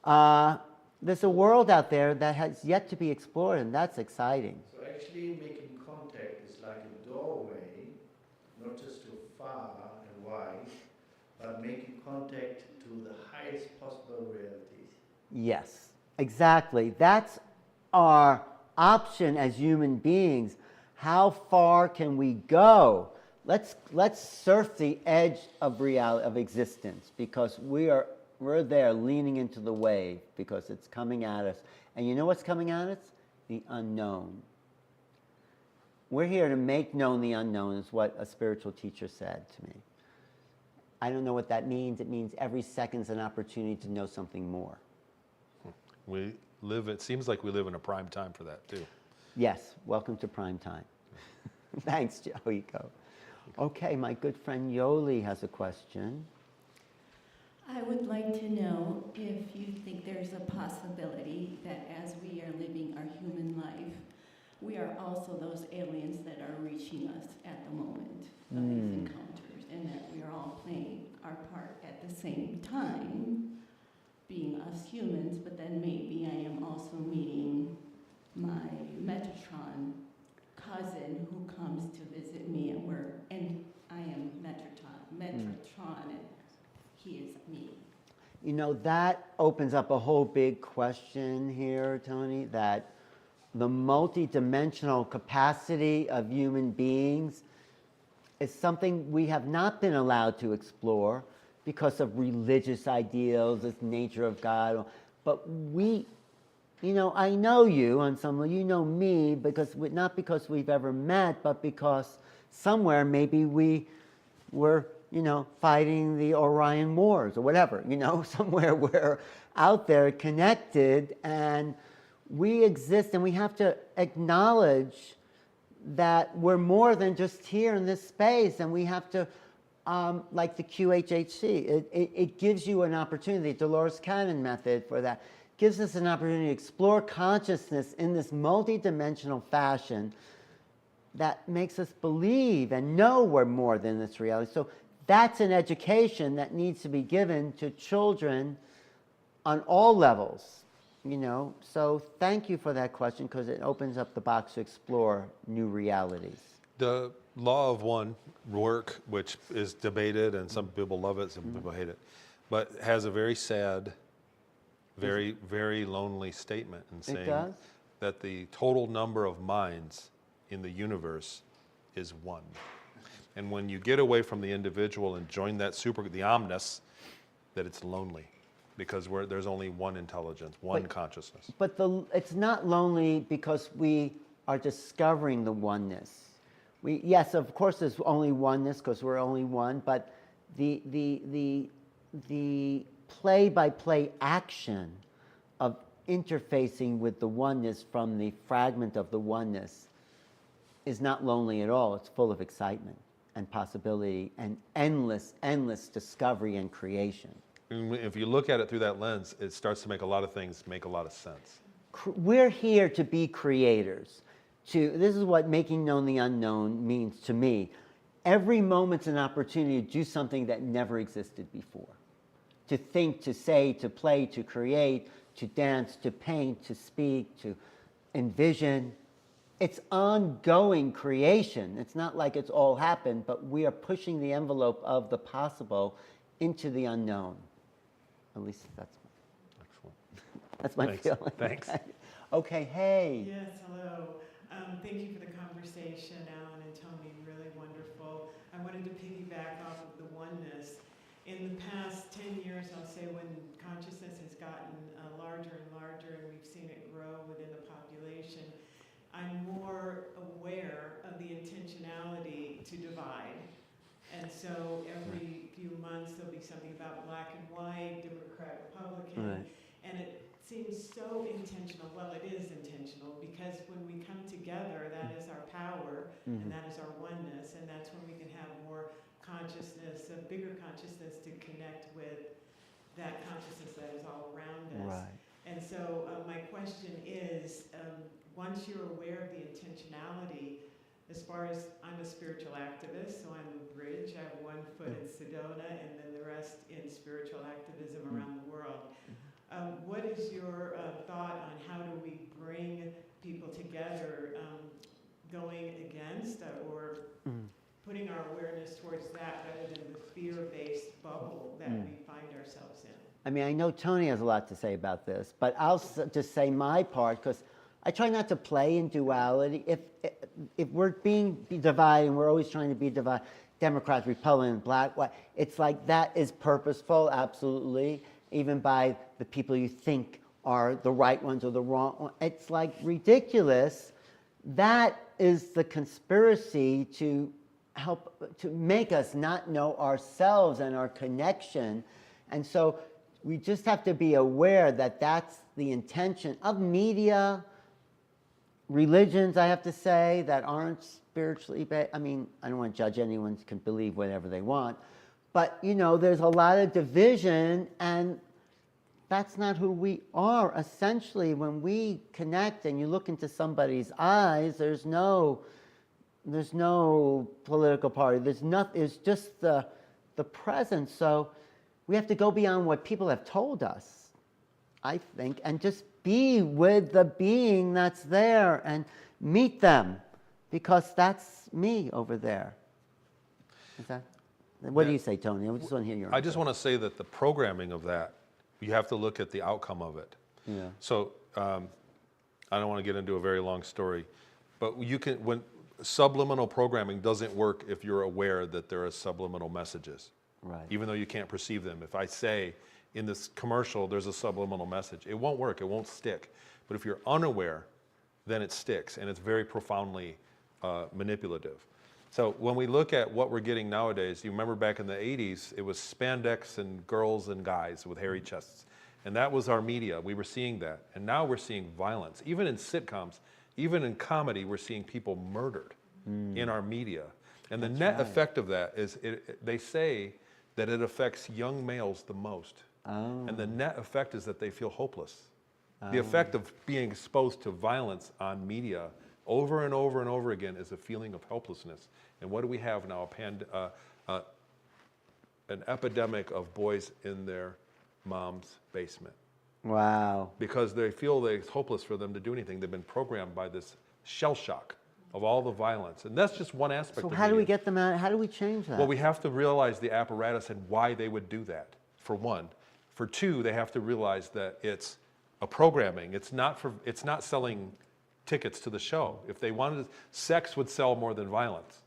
there's a world out there that has yet to be explored, and that's exciting. So actually making contact is like a doorway, not just to far and wide, but making contact to the highest possible realities. Yes, exactly. That's our option as human beings. How far can we go? Let's surf the edge of reality, of existence, because we're there leaning into the wave because it's coming at us. And you know what's coming at us? The unknown. We're here to make known the unknown, is what a spiritual teacher said to me. I don't know what that means. It means every second's an opportunity to know something more. It seems like we live in a prime time for that too. Yes, welcome to prime time. Thanks, Joey. Okay, my good friend Yoli has a question. I would like to know if you think there's a possibility that as we are living our human life, we are also those aliens that are reaching us at the moment of these encounters, and that we are all playing our part at the same time, being us humans, but then maybe I am also meeting my Metatron cousin who comes to visit me, and I am Metatron, and he is me. That opens up a whole big question here, Tony, that the multidimensional capacity of human beings is something we have not been allowed to explore because of religious ideals, this nature of God. But I know you on some level, you know me, not because we've ever met, but because somewhere maybe we were, fighting the Orion Wars or whatever, somewhere we're out there connected, and we exist, and we have to acknowledge that we're more than just here in this space, and we have to, like the QHHC, it gives you an opportunity, Dolores Cannon method for that, gives us an opportunity to explore consciousness in this multidimensional fashion that makes us believe and know we're more than this reality. So that's an education that needs to be given to children on all levels, So thank you for that question, because it opens up the box to explore new realities. The law of one work, which is debated, and some people love it, some people hate it, but has a very sad, very, very lonely statement in saying that the total number of minds in the universe is one. And when you get away from the individual and join that the omnis, that it's lonely, because there's only one intelligence, one consciousness. But it's not lonely because we are discovering the oneness. Yes, of course, there's only oneness because we're only one, but the play-by-play action of interfacing with the oneness from the fragment of the oneness is not lonely at all. It's full of excitement and possibility and endless discovery and creation. And if you look at it through that lens, it starts to make a lot of things make a lot of sense. We're here to be creators. This is what making known the unknown means to me. Every moment's an opportunity to do something that never existed before. To think, to say, to play, to create, to dance, to paint, to speak, to envision. It's ongoing creation. It's not like it's all happened, but we are pushing the envelope of the possible into the unknown. At least Excellent. that's my Thanks. feeling. Thanks. Okay, hey. Yes, hello. Thank you for the conversation, Alan and Tony, really wonderful. I wanted to piggyback off of the oneness. In the past 10 years, I'll say, when consciousness has gotten larger and larger and we've seen it grow within the population, I'm more aware of the intentionality to divide. And so every few months there'll be something about black and white, Democrat, Republican, and it seems so intentional. Well, it is intentional because when we come together, that is our power and that is our oneness, and that's when we can have more consciousness, a bigger consciousness to connect with that consciousness that is all around us. Right. And so my question is, once you're aware of the intentionality, as far as I'm a spiritual activist, so I'm a bridge. I have one foot in Sedona and then the rest in spiritual activism around the world. What is your thought on how do we bring people together, going against or putting our awareness towards that rather than the fear-based bubble that we find ourselves in? I mean, I know Tony has a lot to say about this, but I'll just say my part, because I try not to play in duality. If we're being divided, and we're always trying to be divided, Democrats, Republicans, black, white, it's like that is purposeful, absolutely, even by the people you think are the right ones or the wrong ones. It's like ridiculous. That is the conspiracy to help, to make us not know ourselves and our connection. And so we just have to be aware that that's the intention of media, religions, I have to say, that aren't spiritually based. I mean, I don't want to judge anyone, can believe whatever they want. But, you know, there's a lot of division, and that's not who we are. Essentially, when we connect and you look into somebody's eyes, there's no political party. There's nothing. It's just the presence. So we have to go beyond what people have told us, I think, and just be with the being that's there and meet them, because that's me over there. Is that? What do you say, Tony? I just want to hear your. I just want to say that the programming of that, you have to look at the outcome of it. Yeah. So I don't want to get into a very long story, but you can, when subliminal programming doesn't work if you're aware that there are subliminal messages, Right. even though you can't perceive them. If I say in this commercial there's a subliminal message, it won't work, it won't stick. But if you're unaware, then it sticks, and it's very profoundly manipulative. So when we look at what we're getting nowadays, you remember back in the 80s, it was spandex and girls and guys with hairy chests. And that was our media. We were seeing that. And now we're seeing violence. Even in sitcoms, even in comedy, we're seeing people murdered in our media. And the net effect of that is, they say that it affects young males the most. Oh. And the net effect is that they feel hopeless. The effect of being exposed to violence on media over and over and over again is a feeling of helplessness. And what do we have now? An epidemic of boys in their mom's basement. Wow. Because they feel that it's hopeless for them to do anything. They've been programmed by this shell shock of all the violence. And that's just one aspect So of how do we media. get them out? How do we change that? Well, we have to realize the apparatus and why they would do that, for one. For two, they have to realize that it's a programming. It's not selling tickets to the show. If they wanted, sex would sell more than violence.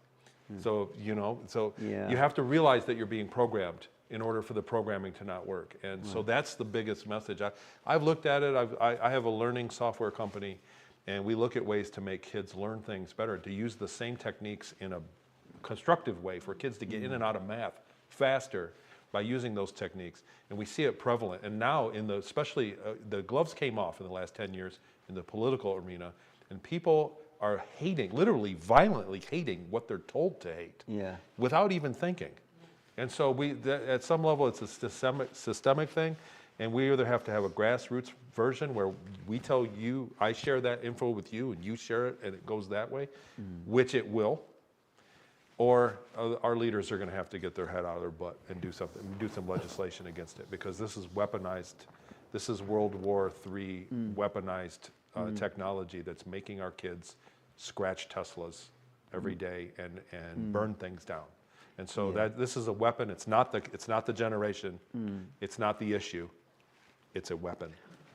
So, you know, Yeah. you have to realize that you're being programmed in order for the programming to not work. And so that's the biggest message. I've looked at it. I have a learning software company, and we look at ways to make kids learn things better, to use the same techniques in a constructive way for kids to get in and out of math faster by using those techniques. And we see it prevalent. And now, especially the gloves came off in the last 10 years in the political arena, and people are hating, literally violently hating what they're told to hate, Yeah. without even thinking. And so at some level, it's a systemic thing, and we either have to have a grassroots version where we tell you, I share that info with you, and you share it, and it goes that way, which it will, or our leaders are going to have to get their head out of their butt and do some legislation against it, because this is weaponized. This is World War III weaponized technology that's making our kids scratch Teslas every day and burn things down. And so Yeah. that this is a weapon. It's not the generation. It's not the issue. It's a weapon.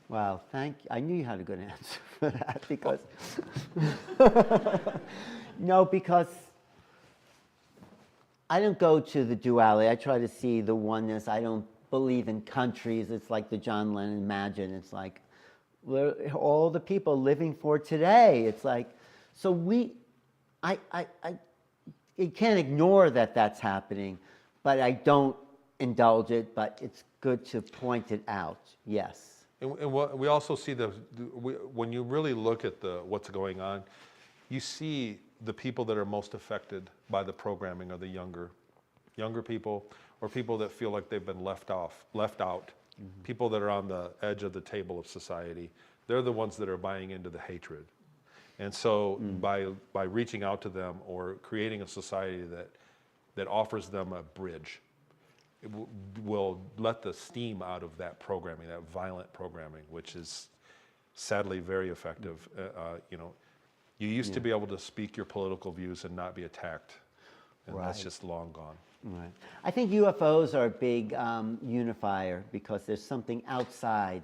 Wow, I knew you had a good answer for that because, no, because I don't go to the duality. I try to see the oneness. I don't believe in countries. It's like the John Lennon Imagine. It's like we're all the people living for today. It's like, so you can't ignore that that's happening, but I don't indulge it, but it's good to point it out, yes. And what we also see when you really look at what's going on, you see the people that are most affected by the programming are the younger people, or people that feel like they've been left out, people that are on the edge of the table of society. They're the ones that are buying into the hatred. And so by reaching out to them or creating a society that offers them a bridge, it will let the steam out of that programming, that violent programming, which is sadly very effective. You used to be able to speak your political views and not be attacked, and that's just long gone. Right. I think UFOs are a big unifier because there's something outside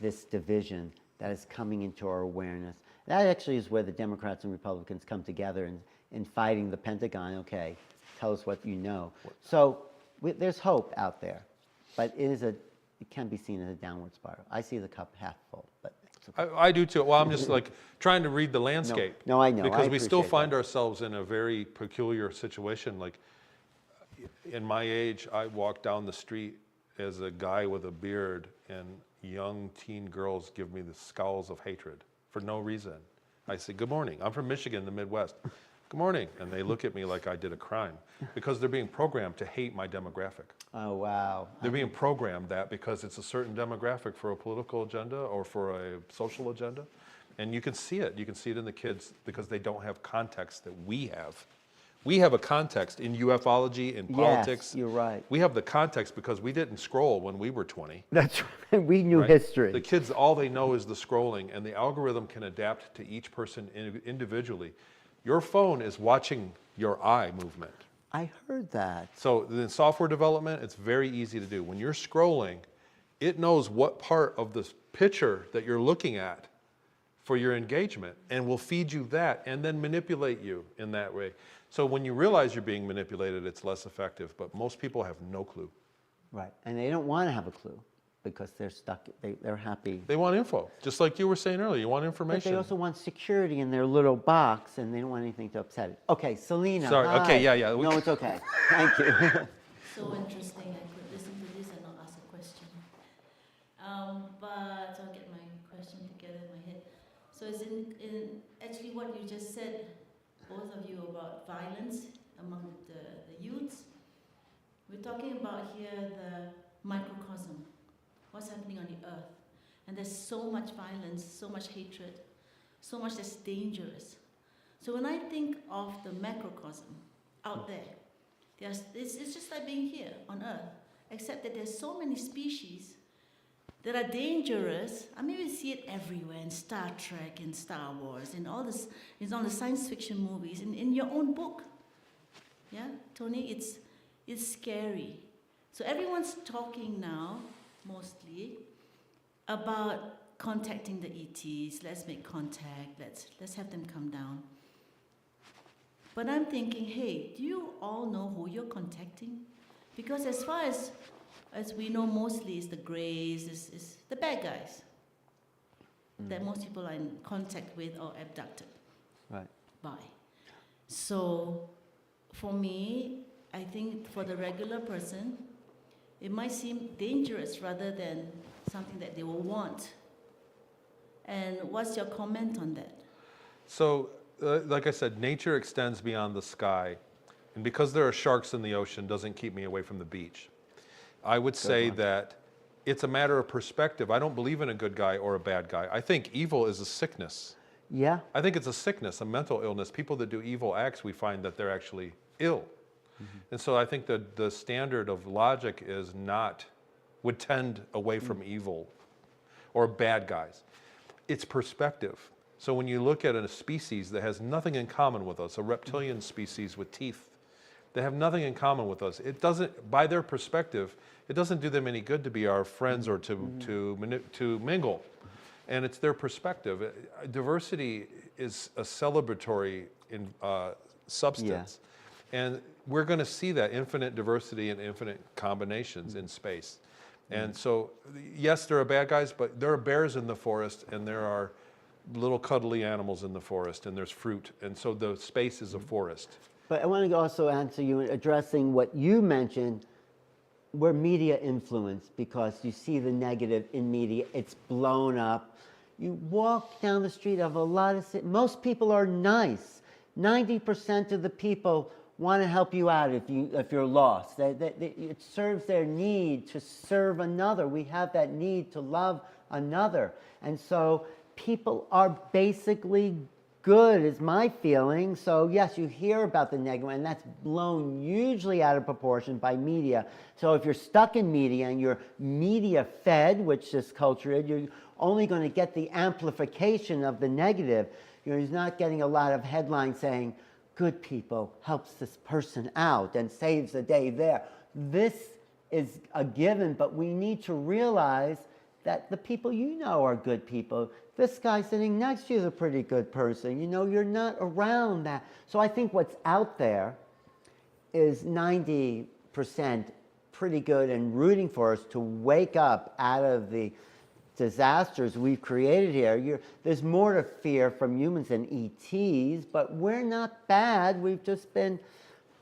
this division that is coming into our awareness. That actually is where the Democrats and Republicans come together in fighting the Pentagon. Okay, tell us what you know. So there's hope out there, but it can be seen as a downward spiral. I see the cup half full, but it's okay. I do too. Well, I'm just like trying to read the landscape. No, I know. Because I we still appreciate find that. ourselves in a very peculiar situation. Like in my age, I walk down the street as a guy with a beard, and young teen girls give me the scowls of hatred for no reason. I say, "Good morning. I'm from Michigan, the Midwest. Good morning." And they look at me like I did a crime because they're being programmed to hate my demographic. Oh, wow. They're being programmed that because it's a certain demographic for a political agenda or for a social agenda. And you can see it. You can see it in the kids because they don't have context that we have. We have a context in ufology, in politics. Yes, you're right. We have the context because we didn't scroll when we were 20. That's right. We knew Right? history. The kids, all they know is the scrolling, and the algorithm can adapt to each person individually. Your phone is watching your eye movement. I heard that. So in software development, it's very easy to do. When you're scrolling, it knows what part of this picture that you're looking at for your engagement and will feed you that and then manipulate you in that way. So when you realize you're being manipulated, it's less effective, but most people have no clue. Right. And they don't want to have a clue because they're stuck. They're happy. They want info, just like you were saying earlier. You want But information. they also want security in their little box, and they don't want anything to upset it. Okay, Selena. Sorry, hi. okay, yeah. No, it's okay. Thank you. So interesting. I could listen to this and not ask a question. But I'll get my question together in my head. So it's in actually what you just said, both of you, about violence among the youths. We're talking about here the microcosm, what's happening on the earth. And there's so much violence, so much hatred, so much that's dangerous. So when I think of the macrocosm out there, it's just like being here on Earth, except that there's so many species that are dangerous. I mean, we see it everywhere in Star Trek, in Star Wars, in all this, in all the science fiction movies, in your own book. Yeah, Tony, it's scary. So everyone's talking now, mostly, about contacting the ETs. Let's make contact. Let's have them come down. But I'm thinking, hey, do you all know who you're contacting? Because as far as we know, mostly it's the Greys, is the bad guys that most people are in contact with or abducted by. So for me, I think for the regular person, it might seem dangerous rather than something that they will want. And what's your comment on that? So, like I said, nature extends beyond the sky. And because there are sharks in the ocean doesn't keep me away from the beach. I would say that it's a matter of perspective. I don't believe in a good guy or a bad guy. I think evil is a sickness. Yeah. I think it's a sickness, a mental illness. People that do evil acts, we find that they're actually ill. And so I think that the standard of logic would tend away from evil or bad guys. It's perspective. So when you look at a species that has nothing in common with us, a reptilian species with teeth, They have nothing in common with us. It doesn't, by their perspective, it doesn't do them any good to be our friends or to mingle. And it's their perspective. Diversity is a celebratory substance. And we're going to see that infinite diversity and infinite combinations in space. And so, yes, there are bad guys, but there are bears in the forest, and there are little cuddly animals in the forest, and there's fruit. And so the space is a forest. But I want to also answer you addressing what you mentioned. We're media influenced because you see the negative in media. It's blown up. You walk down the street of a lot of most people are nice. 90% of the people want to help you out if you're lost. It serves their need to serve another. We have that need to love another. And so people are basically good is my feeling. So yes, you hear about the negative, and that's blown hugely out of proportion by media. So if you're stuck in media and you're media fed, which this culture is, you're only going to get the amplification of the negative. You're not getting a lot of headlines saying, good people helps this person out and saves the day there. This is a given, but we need to realize that the people you know are good people. This guy sitting next to you is a pretty good person. You know, you're not around that. So I think what's out there is 90% pretty good and rooting for us to wake up out of the disasters we've created here. There's more to fear from humans than ETs, but we're not bad. We've just been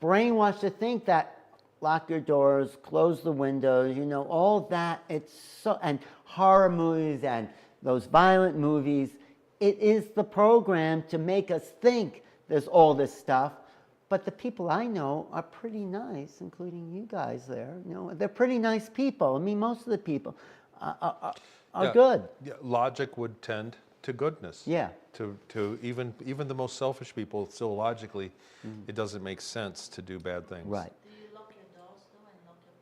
brainwashed to think that lock your doors, close the windows, you know, all that. It's so, and horror movies and those violent movies, it is the program to make us think there's all this stuff. But the people I know are pretty nice, including you guys there. You know, they're pretty nice people. I mean, most of the people are good. Yeah, logic would tend to goodness. Yeah. To even the most selfish people, still logically, it doesn't make sense to do bad things. Right. Do you lock your doors though and lock your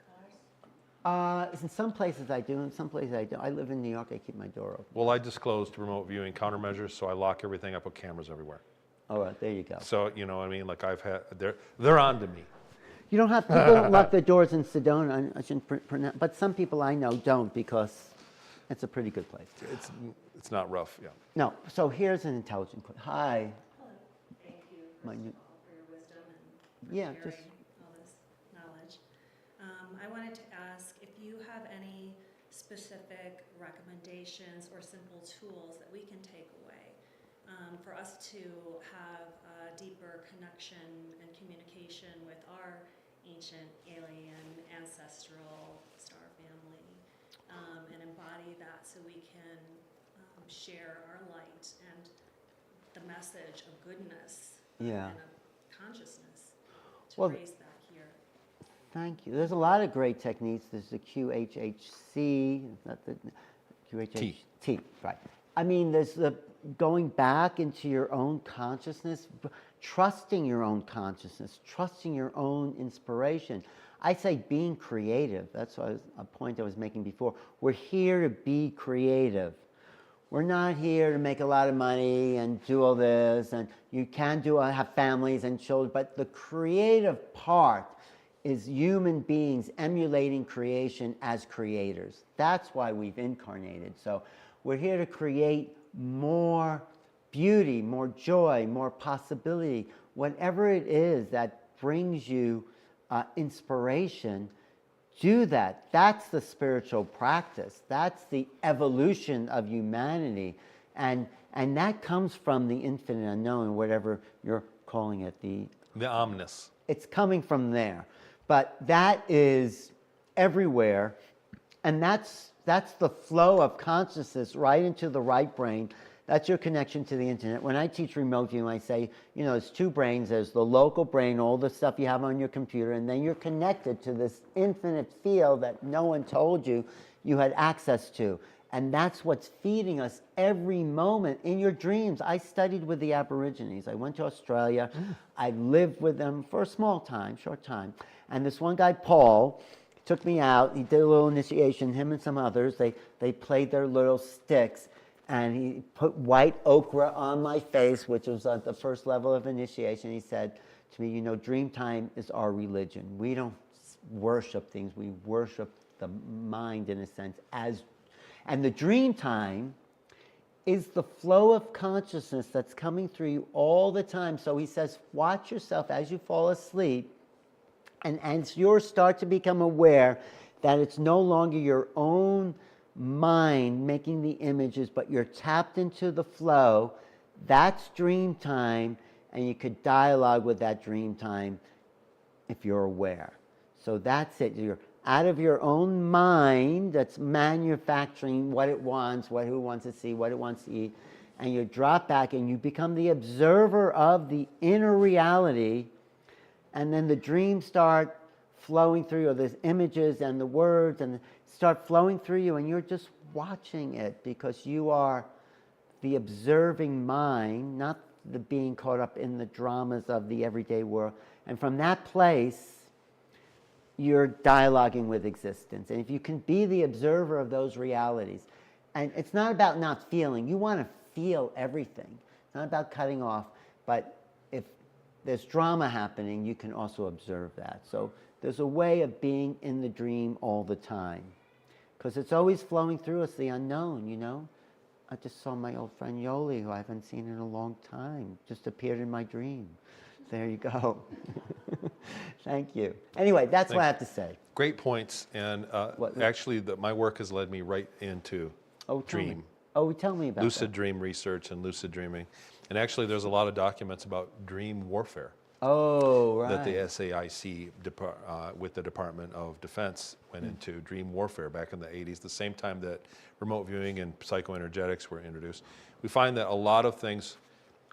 cars? In some places I do, in some places I don't. I live in New York, I keep my door open. Well, I disclosed remote viewing countermeasures, so I lock everything up with cameras everywhere. All right, there you go. So, you know what I mean? Like they're on to me. You don't have, people don't lock their doors in Sedona, I shouldn't pronounce, but some people I know don't because it's a pretty good place. It's not rough, yeah. No, so here's an intelligent question. Hi. Hello. Thank you My first new- of all for your wisdom and for Yeah, sharing just- all this knowledge. I wanted to ask if you have any specific recommendations or simple tools that we can take away for us to have a deeper connection and communication with our ancient alien ancestral star family and embody that so we can share our light and the message of goodness Yeah. and of consciousness to Well, raise back here. Thank you. There's a lot of great techniques. There's the QHHC, not the QHHT, right. I mean, there's the going back into your own consciousness, trusting your own consciousness, trusting your own inspiration. I say being creative. That's a point I was making before. We're here to be creative. We're not here to make a lot of money and do all this, and you can have families and children, but the creative part is human beings emulating creation as creators. That's why we've incarnated. So we're here to create more beauty, more joy, more possibility, whatever it is that brings you inspiration. Do that. That's the spiritual practice. That's the evolution of humanity. And that comes from the infinite unknown, whatever you're calling it. The omnis. It's coming from there. But that is everywhere. And that's the flow of consciousness right into the right brain. That's your connection to the internet. When I teach remote viewing, I say, you know, there's two brains. There's the local brain, all the stuff you have on your computer, and then you're connected to this infinite field that no one told you you had access to. And that's what's feeding us every moment in your dreams. I studied with the Aborigines. I went to Australia. I lived with them for a short time. And this one guy, Paul, took me out. He did a little initiation, him and some others. They played their little sticks. And he put white ochre on my face, which was at the first level of initiation. He said, to me, you know, dream time is our religion. We don't worship things, we worship the mind in a sense and the dream time is the flow of consciousness that's coming through you all the time. So he says, watch yourself as you fall asleep, and as you start to become aware that it's no longer your own mind making the images, but you're tapped into the flow, that's dream time, and you could dialogue with that dream time if you're aware. So that's it. You're out of your own mind that's manufacturing what it wants, who wants to see, what it wants to eat, and you drop back and you become the observer of the inner reality, and then the dreams start flowing through you, or the images and the words and start flowing through you, and you're just watching it because you are the observing mind, not the being caught up in the dramas of the everyday world. And from that place, you're dialoguing with existence. And if you can be the observer of those realities, and it's not about not feeling, you want to feel everything. It's not about cutting off, but if there's drama happening, you can also observe that. So there's a way of being in the dream all the time, because it's always flowing through us, the unknown, you know. I just saw my old friend Yoli, who I haven't seen in a long time, just appeared in my dream. There you go. Thank you. Anyway, that's what I have to say. Great points, and actually, my work has led me right into dream. Tell me about lucid that. dream research and lucid dreaming. And actually, there's a lot of documents about dream warfare. Oh, right. That the SAIC, with the Department of Defense, went into dream warfare back in the 80s, the same time that remote viewing and psychoenergetics were introduced. We find that a lot of things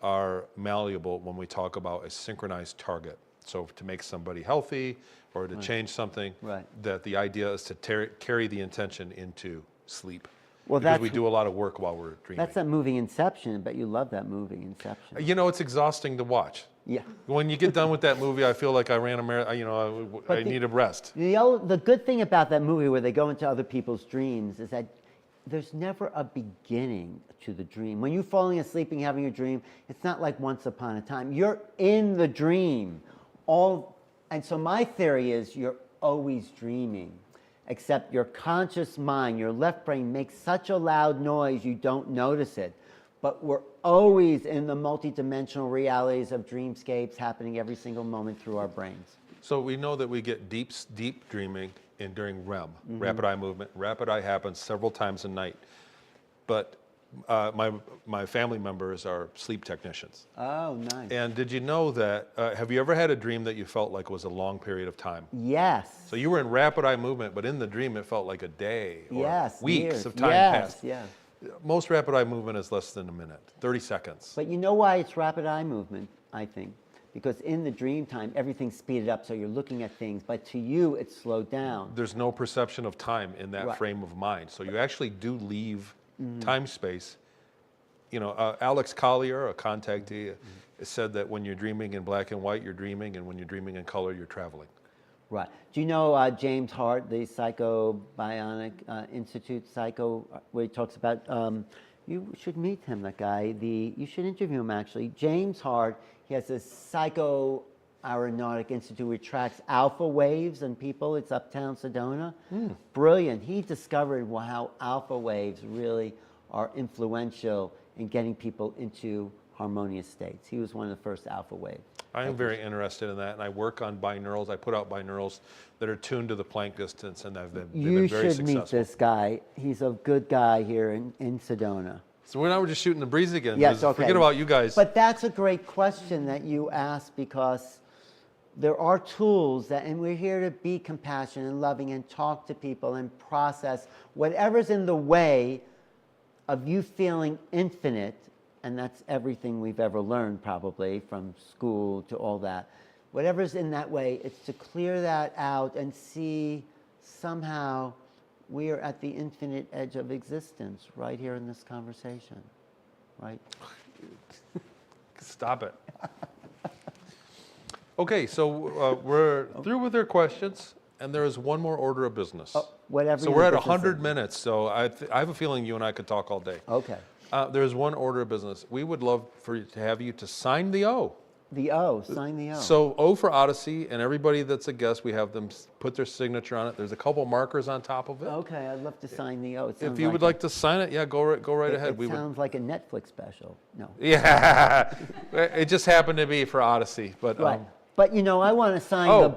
are malleable when we talk about a synchronized target. So to make somebody healthy or to change something, that the idea is to carry the intention into sleep. Well, because we do a lot of work while we're dreaming. That's that movie Inception. I bet you love that movie, Inception. You know, it's exhausting to watch. Yeah. When you get done with that movie, I feel like I ran a marathon. You know, I need a rest. The good thing about that movie, where they go into other people's dreams, is that there's never a beginning to the dream. When you're falling asleep and having a dream, it's not like once upon a time. You're in the dream. And so my theory is you're always dreaming, except your conscious mind, your left brain, makes such a loud noise you don't notice it. But we're always in the multidimensional realities of dreamscapes happening every single moment through our brains. So we know that we get deep dreaming during REM, rapid eye movement. Rapid eye happens several times a night. But my family members are sleep technicians. Oh, nice. And did you know that, have you ever had a dream that you felt like was a long period of time? Yes. So you were in rapid eye movement, but in the dream it felt like a day or weeks years. of time passed. Yes. Most rapid eye movement is less than a minute, 30 seconds. But you know why it's rapid eye movement, I think? Because in the dream time, everything's speeded up, so you're looking at things, but to you, it's slowed down. There's no perception of time in that frame of mind. So you actually do leave time space. You know, Alex Collier, a contactee, said that when you're dreaming in black and white, you're dreaming, and when you're dreaming in color, you're traveling. Right. Do you know James Hart, the Psychobionic Institute where he talks about, you should meet him, that guy. You should interview him, actually. James Hart, he has a Psychoaeronautic Institute where he tracks alpha waves in people. It's uptown Sedona. Brilliant. He discovered how alpha waves really are influential in getting people into harmonious states. He was one of the first alpha waves. I am very interested in that, and I work on binaurals. I put out binaurals that are tuned to the Planck distance, and they've been very successful. You should meet this guy. He's a good guy here in Sedona. So we're just shooting the breeze again. Yes, okay. Forget about you guys. But that's a great question that you asked, because there are tools and we're here to be compassionate and loving and talk to people and process whatever's in the way of you feeling infinite. And that's everything we've ever learned, probably, from school to all that. Whatever's in that way, it's to clear that out and see somehow we are at the infinite edge of existence right here in this conversation, right? Stop it. Okay, so we're through with their questions, and there is one more order of business. Oh, whatever. So we're at 100 minutes, so I have a feeling you and I could talk all day. Okay. There's one order of business. We would love to have you to sign the O. The O, sign the O. So O for Odyssey, and everybody that's a guest, we have them put their signature on it. There's a couple markers on top of it. Okay, I'd love to sign the O. It If sounds you would like to sign it, yeah, go right ahead. It sounds like a Netflix special. No. Yeah, it just happened to be for Odyssey, but Right. But you know, I want to sign Oh. the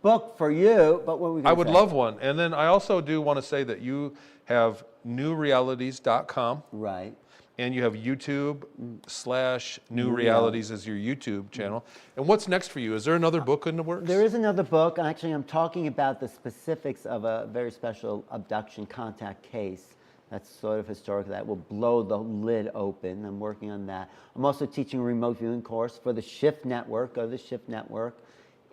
book for you, but what were we I going to would say? love one. And then I also do want to say that you have newrealities.com. Right. And you have YouTube/New Realities as your YouTube channel. And what's next for you? Is there another book in the works? There is another book. Actually, I'm talking about the specifics of a very special abduction contact case that's sort of historic that will blow the lid open. I'm working on that. I'm also teaching a remote viewing course for the Shift Network. Go to the Shift Network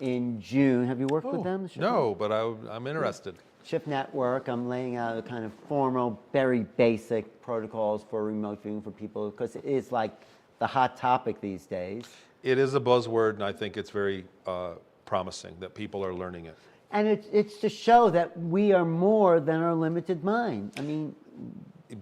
in June. Have you worked with them? the Shift No, but I'm interested. Shift Network, I'm laying out a kind of formal, very basic protocols for remote viewing for people because it is like the hot topic these days. It is a buzzword, and I think it's very promising that people are learning it. And it's to show that we are more than our limited mind. I mean,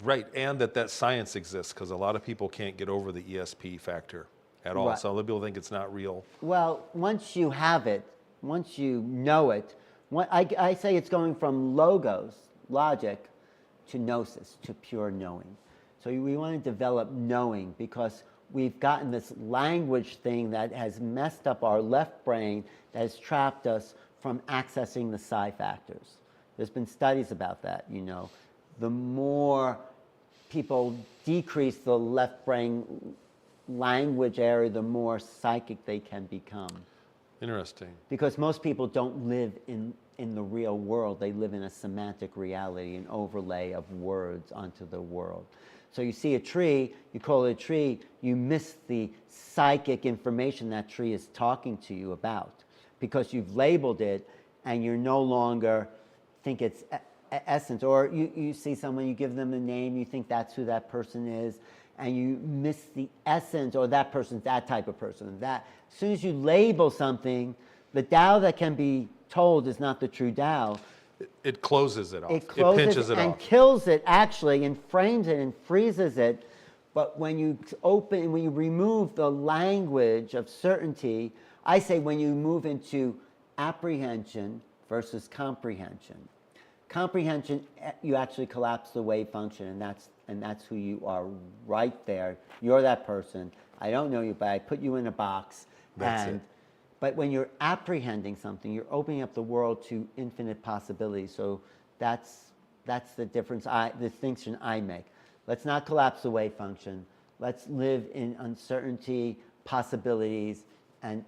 Right, and that science exists, because a lot of people can't get over the ESP factor at all. Right. So a lot of people think it's not real. well, once you have it, once you know it, I say it's going from logos, logic, to gnosis, to pure knowing. So we want to develop knowing because we've gotten this language thing that has messed up our left brain, that has trapped us from accessing the psi factors. There's been studies about that, you know. The more people decrease the left brain language area, the more psychic they can become. Interesting. Because most people don't live in the real world. They live in a semantic reality, an overlay of words onto the world. So you see a tree, you call it a tree, you miss the psychic information that tree is talking to you about because you've labeled it and you're no longer think it's essence. Or you see someone, you give them a name, you think that's who that person is, and you miss the essence, or that person's that type of person. That as soon as you label something, the Tao that can be told is not the true Tao. It closes it off. It closes pinches it and off. kills it actually, and frames it and freezes it. But when you when you remove the language of certainty, I say when you move into apprehension versus comprehension. Comprehension, you actually collapse the wave function, and that's who you are right there. You're that person. I don't know you, but I put you in a box. That's it. But when you're apprehending something, you're opening up the world to infinite possibilities. So that's the difference, the distinction I make. Let's not collapse the wave function. Let's live in uncertainty, possibilities, and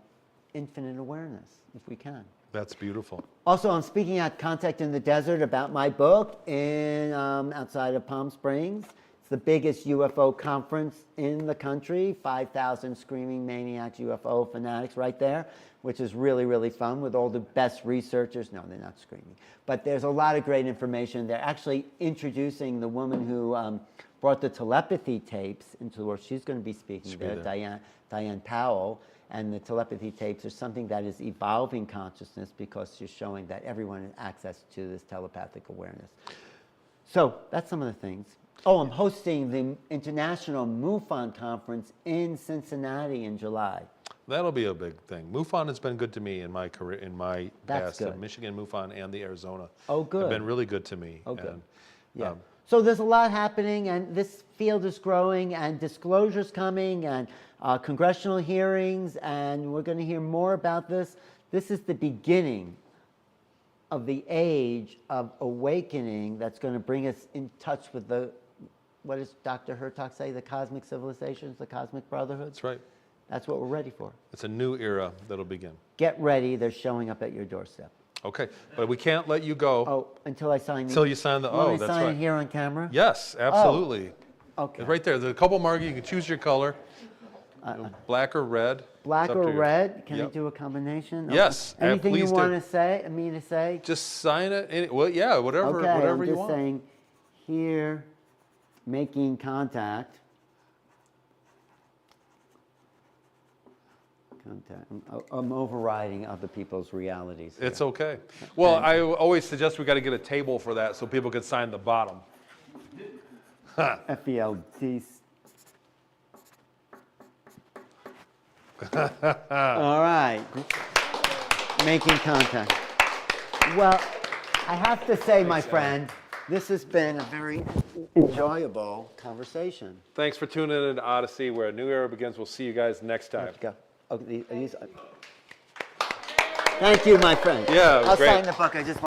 infinite awareness, if we can. That's beautiful. Also, I'm speaking at Contact in the Desert about my book in outside of Palm Springs. It's the biggest UFO conference in the country. 5,000 screaming maniacs, UFO fanatics right there, which is really, really fun with all the best researchers. No, they're not screaming. But there's a lot of great information. They're actually introducing the woman who brought the telepathy tapes into the world. She's going to be speaking there, Diane Powell. And the telepathy tapes are something that is evolving consciousness because you're showing that everyone has access to this telepathic awareness. So that's some of the things. Oh, I'm hosting the International MUFON Conference in Cincinnati in July. That'll be a big thing. MUFON has been good to me in my career, in my That's past. good. Michigan MUFON and the Arizona. Oh, good. Have been really good to me. Oh, good. And, Yeah. So there's a lot happening, and this field is growing, and disclosures coming, and congressional hearings, and we're going to hear more about this. This is the beginning of the age of awakening that's going to bring us in touch with the, what does Dr. Hertog say, the cosmic civilizations, the cosmic brotherhoods? That's right. That's what we're ready for. It's a new era that'll begin. Get ready. They're showing up at your doorstep. Okay, but we can't let you go Oh, until I sign until you sign the. You want Oh, me to that's sign right. it here on camera? Yes, absolutely. Okay. Right there. There's a couple markers. You can choose your color. Black or red. Black It's up or to you. red? Can I Yep. do a combination? Yes, and Anything you please do. want to say? Me to say? Just sign it. Well, yeah, whatever, Okay, whatever I'm you just want. saying here, making contact. I'm overriding other people's realities. It's here. okay. Well, I always suggest we got to get a table for that so people can sign the bottom. FELD. All right. Making contact. Well, I have to say, my friend, this has been a very enjoyable conversation. Thanks for tuning in to Odyssey, where a new era begins. We'll see you guys next time. Let's go. Oh, Thank you, my friend. Yeah, it was I'll great. sign the book. I just